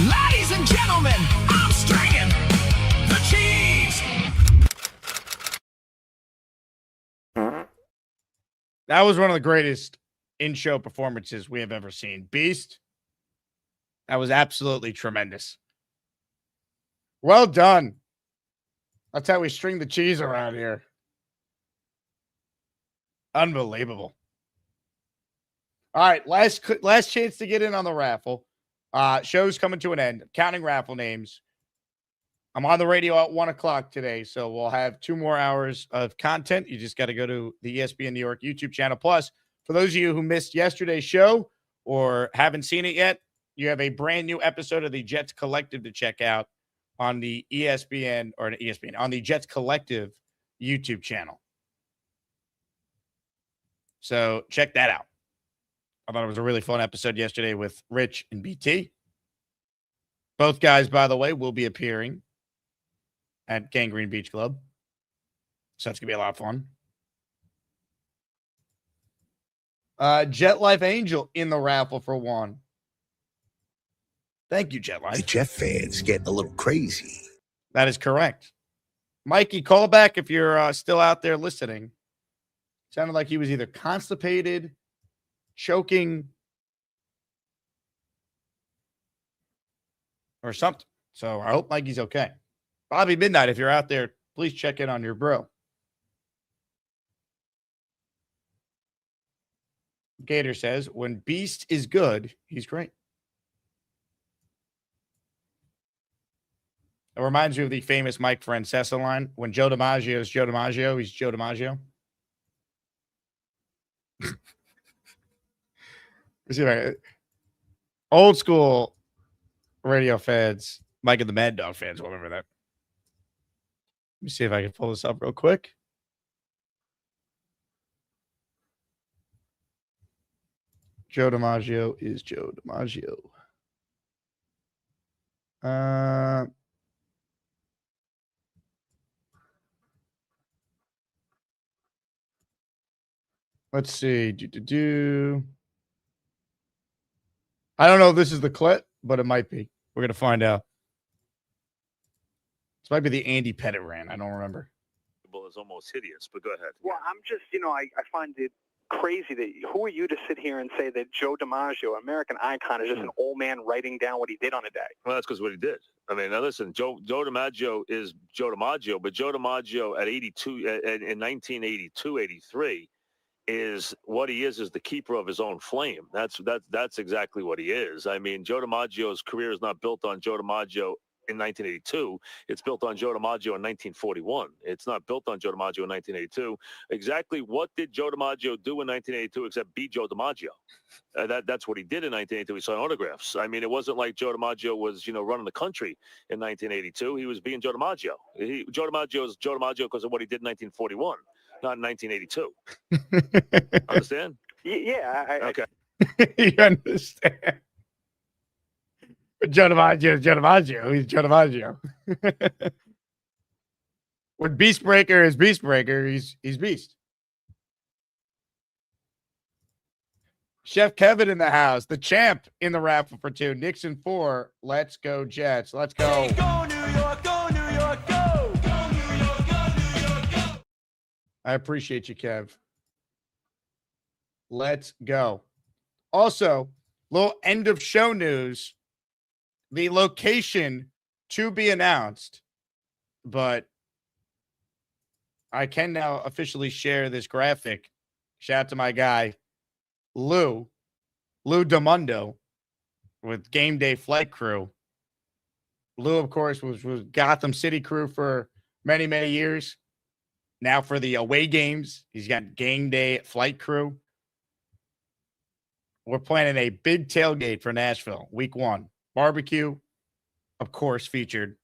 Ladies and gentlemen, I'm stringing the cheese. That was one of the greatest in-show performances we have ever seen. Beast, that was absolutely tremendous. Well done. That's how we string the cheese around here. Unbelievable. All right, last chance to get in on the raffle. Show's coming to an end. Counting raffle names. I'm on the radio at 1 o'clock today, so we'll have 2 more hours of content. You just got to go to the ESPN New York YouTube channel. Plus, for those of you who missed yesterday's show, or haven't seen it yet, you have a brand new episode of the Jets Collective to check out on the on the Jets Collective YouTube channel. So check that out. I thought it was a really fun episode yesterday with Rich and BT. Both guys, by the way, will be appearing at Gangrene Beach Club. So that's going to be a lot of fun. Jet Life Angel in the raffle for one. Thank you, Jet Life. The Jet fans getting a little crazy. That is correct. Mikey, call back if you're still out there listening. Sounded like he was either constipated, choking, or something. So I hope Mikey's okay. Bobby Midnight, if you're out there, please check in on your bro. Gator says, when Beast is good, he's great. It reminds me of the famous Mike Francesa line. When Joe DiMaggio is Joe DiMaggio, he's Joe DiMaggio. Old school radio fans, Mike and the Mad Dog fans will remember that. Let me see if I can pull this up real quick. Joe DiMaggio is Joe DiMaggio. Let's see. I don't know if this is the clip, but it might be. We're going to find out. This might be the Andy Pettit rant. I don't remember. Is almost hideous, but go ahead. Well, I'm just, I find it crazy that who are you to sit here and say that Joe DiMaggio, American icon, is just an old man writing down what he did on a day? Well, that's because what he did. I mean, now listen, Joe DiMaggio is Joe DiMaggio, but Joe DiMaggio at 82 in 1982, 83 is what he is the keeper of his own flame. That's exactly what he is. I mean, Joe DiMaggio's career is not built on Joe DiMaggio in 1982. It's built on Joe DiMaggio in 1941. It's not built on Joe DiMaggio in 1982. Exactly what did Joe DiMaggio do in 1982 except be Joe DiMaggio? That's what he did in 1982. He signed autographs. I mean, it wasn't like Joe DiMaggio was, running the country in 1982. He was being Joe DiMaggio. Joe DiMaggio is Joe DiMaggio because of what he did in 1941, not in 1982. Understand? Yeah. Okay. You understand? Joe DiMaggio is Joe DiMaggio. He's Joe DiMaggio. When Beast Breaker is Beast Breaker, he's Beast. Chef Kevin in the house. The champ in the raffle for 2. Knicks in 4. Let's go, Jets. Let's go. Go New York, go New York, go! Go New York, go New York, go! I appreciate you, Kev. Let's go. Also, little end of show news. The location to be announced, but I can now officially share this graphic. Shout out to my guy, Lou DeMundo with Game Day Flight Crew. Lou, of course, was Gotham City crew for many, many years. Now for the away games, he's got Game Day Flight Crew. We're planning a big tailgate for Nashville, week 1. Barbecue, of course, featured.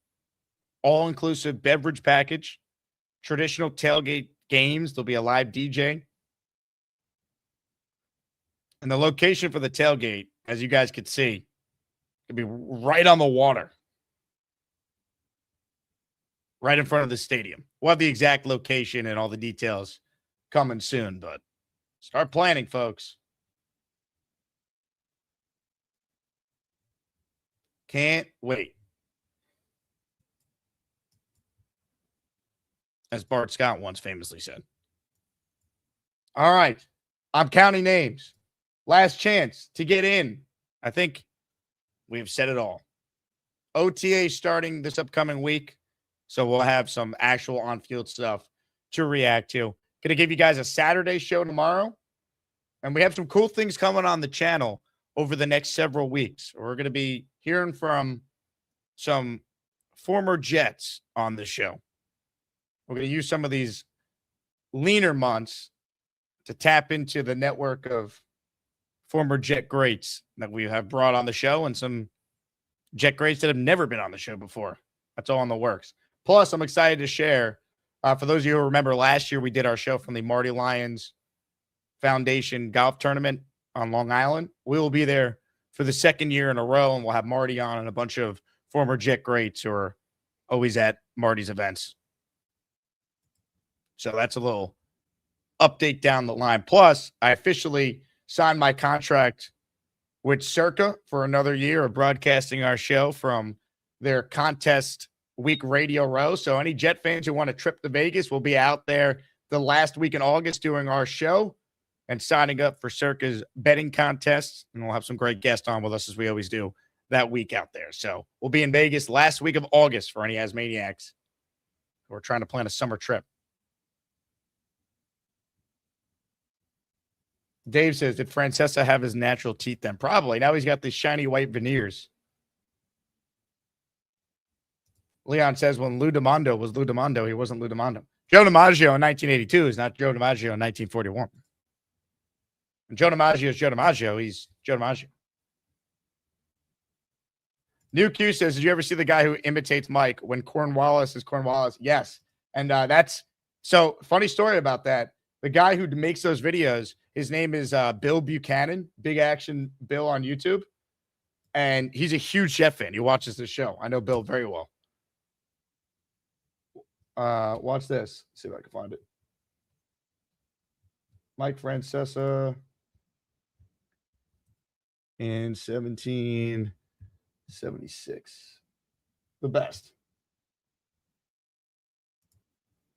All-inclusive beverage package. Traditional tailgate games. There'll be a live DJ. And the location for the tailgate, as you guys could see, could be right on the water. Right in front of the stadium. We'll have the exact location and all the details coming soon, but start planning, folks. Can't wait. As Bart Scott once famously said. All right. I'm counting names. Last chance to get in. I think we've said it all. OTA starting this upcoming week. So we'll have some actual on-field stuff to react to. Going to give you guys a Saturday show tomorrow. And we have some cool things coming on the channel over the next several weeks. We're going to be hearing from some former Jets on the show. We're going to use some of these leaner months to tap into the network of former Jet greats that we have brought on the show and some Jet greats that have never been on the show before. That's all in the works. Plus, I'm excited to share, for those of you who remember last year, we did our show from the Marty Lyons Foundation Golf Tournament on Long Island. We will be there for the second year in a row, and we'll have Marty on and a bunch of former Jet greats who are always at Marty's events. So that's a little update down the line. Plus, I officially signed my contract with Circa for another year of broadcasting our show from their contest week radio row. So any Jet fans who want a trip to Vegas will be out there the last week in August doing our show and signing up for Circa's betting contests. And we'll have some great guests on with us as we always do that week out there. So we'll be in Vegas last week of August for any Asmaniacs who are trying to plan a summer trip. Dave says, did Francesa have his natural teeth then? Probably. Now he's got these shiny white veneers. Leon says, when Lou DiMondo was Lou DiMondo, he wasn't Lou DiMondo. Joe DiMaggio in 1982 is not Joe DiMaggio in 1941. When Joe DiMaggio is Joe DiMaggio, he's Joe DiMaggio. New Q says, did you ever see the guy who imitates Mike when Cornwallis is Cornwallis? Yes. And that's so funny story about that. The guy who makes those videos, his name is Bill Buchanan, Big Action Bill on YouTube. And he's a huge Jet fan. He watches the show. I know Bill very well. Watch this. See if I can find it. Mike Francesa in 1776. The best.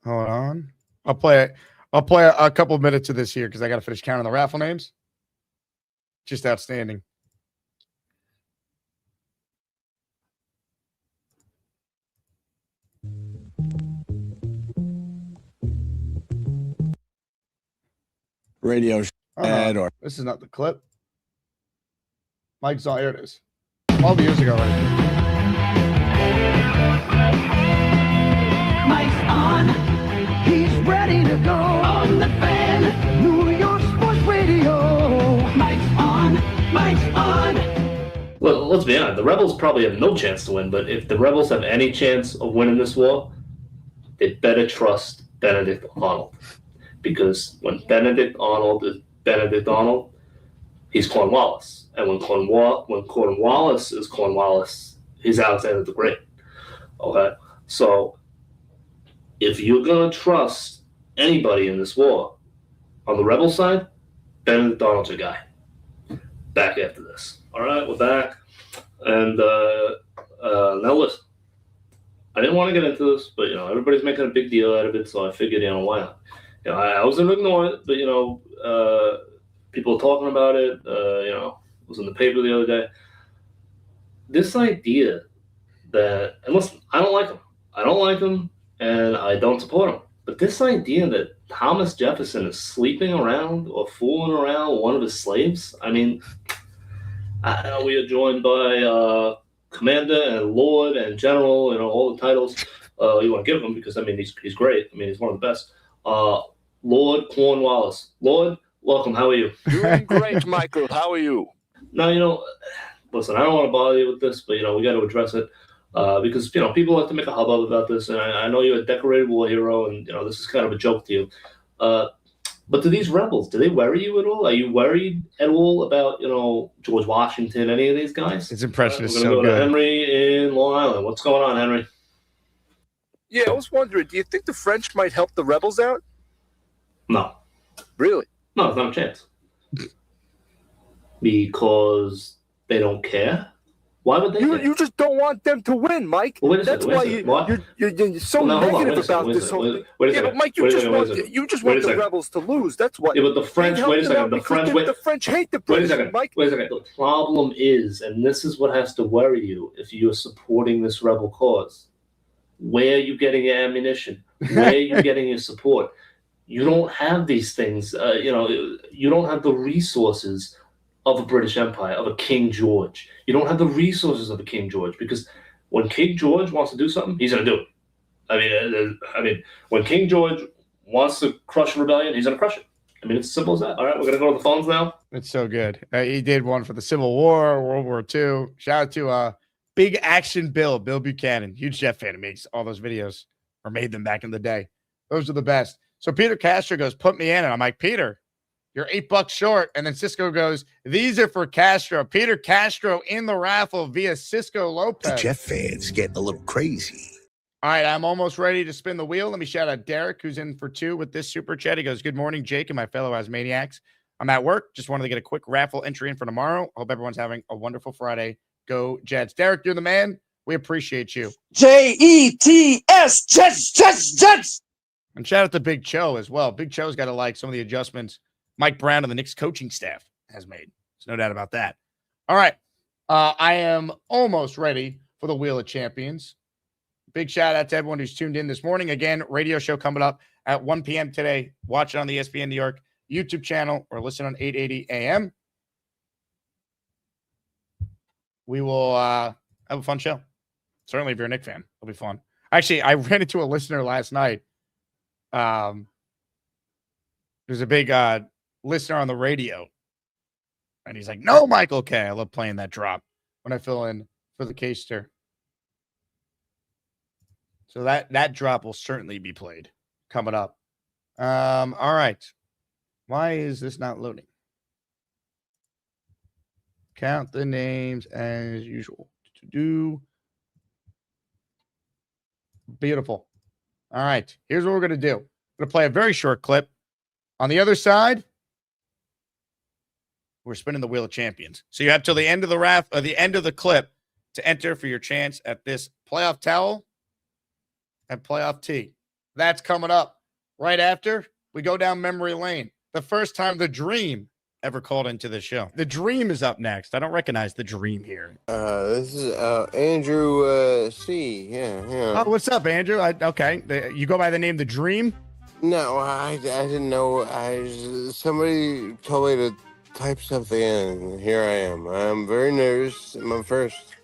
Hold on. I'll play a couple of minutes of this here because I got to finish counting the raffle names. Just outstanding. Radio ad or this is not the clip. Mike's on. Here it is. 12 years ago, right? Mike's on. He's ready to go on the Fan. New York Sports Radio. Mike's on. Mike's on. Well, let's be honest. The Rebels probably have no chance to win, but if the Rebels have any chance of winning this war, they better trust Benedict Arnold. Because when Benedict Arnold is Benedict Arnold, he's Cornwallis. And when Cornwallis is Cornwallis, he's Alexander the Great. Okay? So if you're going to trust anybody in this war, on the rebel side, Benedict Arnold's your guy. Back after this. All right, we're back. And now listen. I didn't want to get into this, but, everybody's making a big deal out of it, so I figured, why not? I was going to ignore it, but, people are talking about it. It was in the paper the other day. This idea that, and listen, I don't like him. I don't like him, and I don't support him. But this idea that Thomas Jefferson is sleeping around or fooling around with one of his slaves, I mean, I know we are joined by Commander and Lord and General, all the titles you want to give him because, he's great. He's one of the best. Lord Cornwallis. Lord, welcome. How are you? Doing great, Michael. How are you? Now, listen, I don't want to bother you with this, but, we got to address it because, people like to make a hubbub about this. And I know you're a decorated war hero and, this is kind of a joke to you. But do these rebels, do they worry you at all? Are you worried at all about, George Washington, any of these guys? His impression is we're so gonna go good. to Henry in Long Island. What's going on, Henry? Yeah, I was wondering, do you think the French might help the rebels out? No. Really? No, there's not a chance. Because they don't care? Why would they care? You just don't want them to win, Mike. Well, That's why you're so negative about this whole thing. Yeah, but Mike, you just want the rebels to lose. That's why. Yeah, but the French, wait a second. The French hate the British, Mike. Wait a second. The problem is, and this is what has to worry you if you're supporting this rebel cause, where are you getting your ammunition? Where are you getting your support? You don't have these things. You don't have the resources of a British Empire, of a King George. You don't have the resources of a King George because when King George wants to do something, he's going to do it. I mean, when King George wants to crush a rebellion, he's going to crush it. I mean, it's as simple as that. All right, we're going to go to the phones now. It's so good. He did one for the Civil War, World War II. Shout out to Big Action Bill Buchanan. Huge Jet fan. Who makes all those videos or made them back in the day. Those are the best. So Peter Castro goes, put me in. And I'm like, Peter, you're $8 short. And then Cisco goes, these are for Castro. Peter Castro in the raffle via Cisco Lopez. The Jet fans getting a little crazy. All right, I'm almost ready to spin the wheel. Let me shout out Derek, who's in for 2 with this super chat. He goes, good morning, Jake and my fellow Asmaniacs. I'm at work. Just wanted to get a quick raffle entry in for tomorrow. Hope everyone's having a wonderful Friday. Go Jets. Derek, you're the man. We appreciate you. Jets, Jets. And shout out to Big Cho as well. Big Cho's got to like some of the adjustments Mike Brown and the Knicks coaching staff has made. There's no doubt about that. All right. I am almost ready for the Wheel of Champions. Big shout out to everyone who's tuned in this morning. Again, radio show coming up at 1 p.m. today. Watch it on the ESPN New York YouTube channel or listen on 880 a.m. We will have a fun show. Certainly, if you're a Knicks fan, it'll be fun. Actually, I ran into a listener last night. There's a big listener on the radio. And he's like, no, Michael K. I love playing that drop when I fill in for the K-Ster. So that drop will certainly be played coming up. All right. Why is this not loading? Count the names as usual. Beautiful. All right. Here's what we're going to do. We're going to play a very short clip. On the other side, we're spinning the Wheel of Champions. So you have till the end of the end of the clip to enter for your chance at this playoff towel and playoff tee. That's coming up right after we go down memory lane. The first time the Dream ever called into the show. The Dream is up next. I don't recognize the Dream here. This is Andrew C. Yeah. Oh, what's up, Andrew? Okay. You go by the name The Dream? No, I didn't know. Somebody told me to type something in, and here I am. I'm very nervous. My first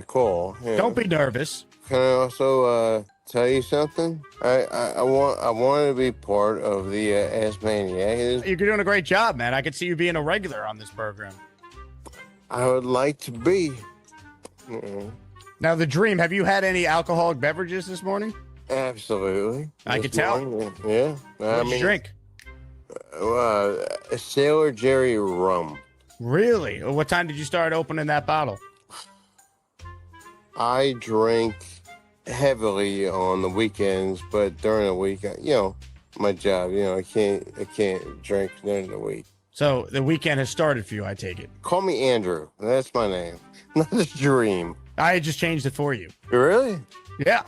call. Yeah. Don't be nervous. Can I also tell you something? I want to be part of the Asmaniac. You're doing a great job, man. I could see you being a regular on this program. I would like to be. Now, The Dream, have you had any alcoholic beverages this morning? Absolutely. I could tell. Yeah. What did you drink? A Sailor Jerry rum. Really? What time did you start opening that bottle? I drink heavily on the weekends, but during the week, my job, I can't drink during the week. So the weekend has started for you, I take it. Call me Andrew. That's my name. Not the Dream. I just changed it for you. Really? Yeah.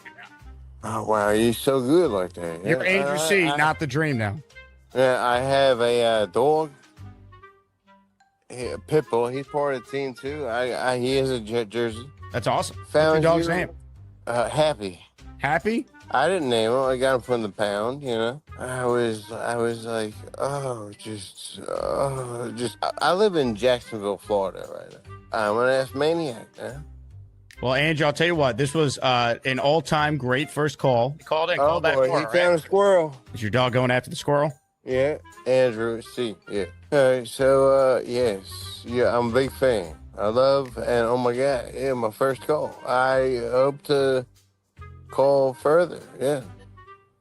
Oh, wow. You're so good like that. You're Andrew C, not The Dream now. Yeah, I have a dog. A pit bull. He's part of the team, too. He has a Jet jersey. That's awesome. Found What's your dog's name? Happy. Happy? I didn't name him. I got him from the pound, I was like, I live in Jacksonville, Florida right now. I'm an Asmaniac, man. Well, Andrew, I'll tell you what. This was an all-time great first call. You called in. Called back. He found a squirrel. Is your dog going after the squirrel? Yeah, Andrew C. Yeah. All right, so, yes. Yeah, I'm a big fan. I love, and oh my God, yeah, my first call. I hope to call further, yeah.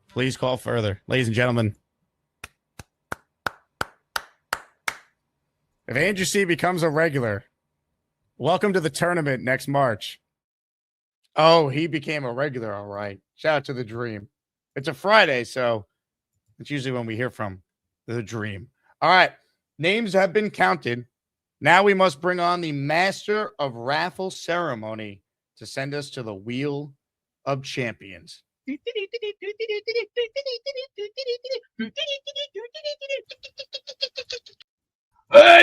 Please call further. Ladies and gentlemen, if Andrew C. becomes a regular, welcome to the tournament next March. Oh, he became a regular, all right. Shout out to The Dream. It's a Friday, so it's usually when we hear from The Dream. All right, names have been counted. Now we must bring on the master of raffle ceremony to send us to the Wheel of Champions. Hey,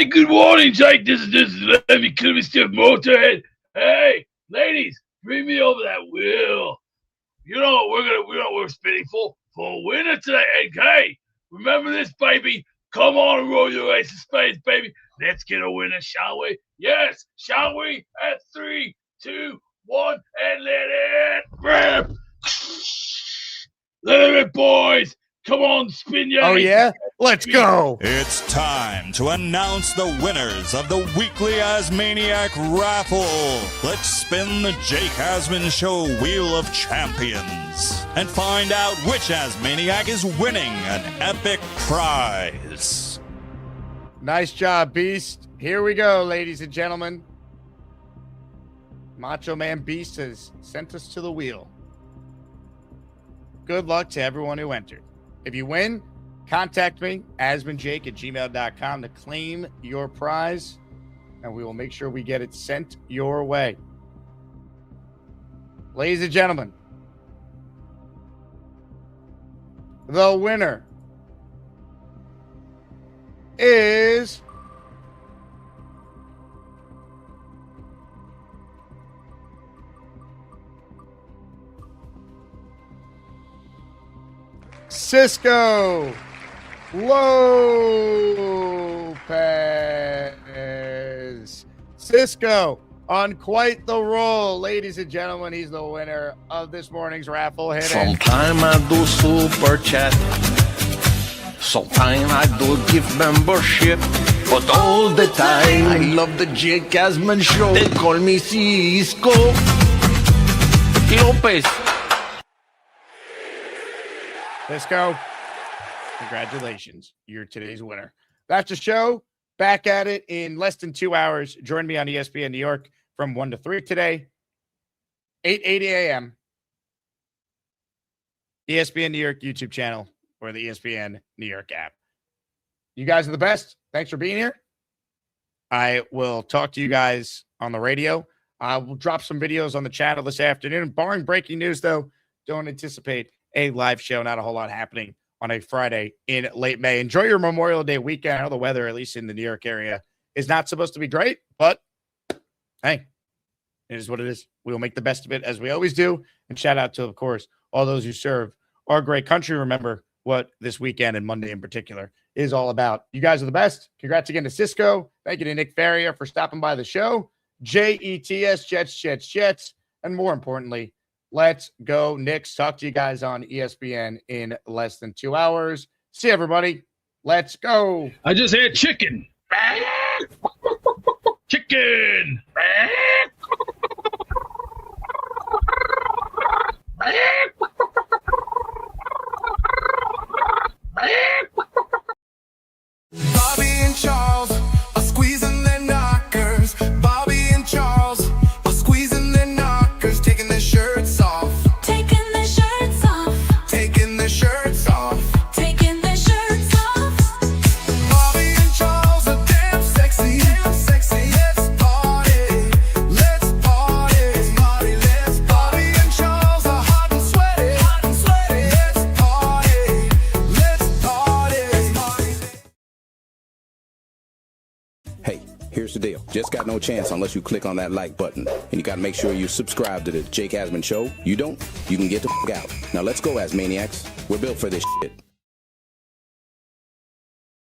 good morning, Jake. This is Levy Mr. Motorhead. Hey, ladies, bring me over that wheel. You know what we're spinning for a winner today. And hey, remember this, baby. Come on and roll your ace of spades, baby. Let's get a winner, shall we? Yes, shall we? At 3, 2, 1, and let it rip. Let it rip, boys. Come on, spin ya. Oh, yeah? Let's go. It's time to announce the winners of the weekly Asmaniac Raffle. Let's spin the Jake Asman Show Wheel of Champions and find out which Asmaniac is winning an epic prize. Nice job, Beast. Here we go, ladies and gentlemen. Macho Man Beast has sent us to the wheel. Good luck to everyone who entered. If you win, contact me, asmanjake@gmail.com, to claim your prize, and we will make sure we get it sent your way. Ladies and gentlemen, the winner is Cisco Lopez. Cisco on quite the roll, ladies and gentlemen. He's the winner of this morning's raffle. Hit it. Sometime I do super chat. Sometime I do give membership. But all the time I love the Jake Asman Show. They call me Cisco Lopez. Cisco, congratulations. You're today's winner. That's the show. Back at it in less than 2 hours. Join me on ESPN New York from 1 to 3 today, 8:80 a.m. ESPN New York YouTube channel or the ESPN New York app. You guys are the best. Thanks for being here. I will talk to you guys on the radio. I will drop some videos on the channel this afternoon. Barring breaking news, though, don't anticipate a live show. Not a whole lot happening on a Friday in late May. Enjoy your Memorial Day weekend. I know the weather, at least in the New York area, is not supposed to be great, but hey, it is what it is. We will make the best of it as we always do. And shout out to, of course, all those who serve our great country. Remember what this weekend and Monday in particular is all about. You guys are the best. Congrats again to Cisco. Thank you to Nick Faria for stopping by the show. JETS, Jets. And more importantly, let's go Knicks. Talk to you guys on ESPN in less than 2 hours. See everybody. Let's go. I just had chicken. Chicken. Bobby and Charles are squeezing their knockers. Bobby and Charles are squeezing their knockers, taking their shirts off. Taking their shirts off. Taking their shirts off. Taking their shirts off. Bobby and Charles are damn sexy. Damn sexy. Let's party. Let's party. Let's party. Let's Bobby and Charles are hot and sweaty. Hot and sweaty. Let's party. Let's party. Let's party. Hey, here's the deal. Just got no chance unless you click on that like button. And you got to make sure you subscribe to the Jake Asman Show. You don't, you can get the f*** out. Now let's go, Asmaniacs. We're built for this shit.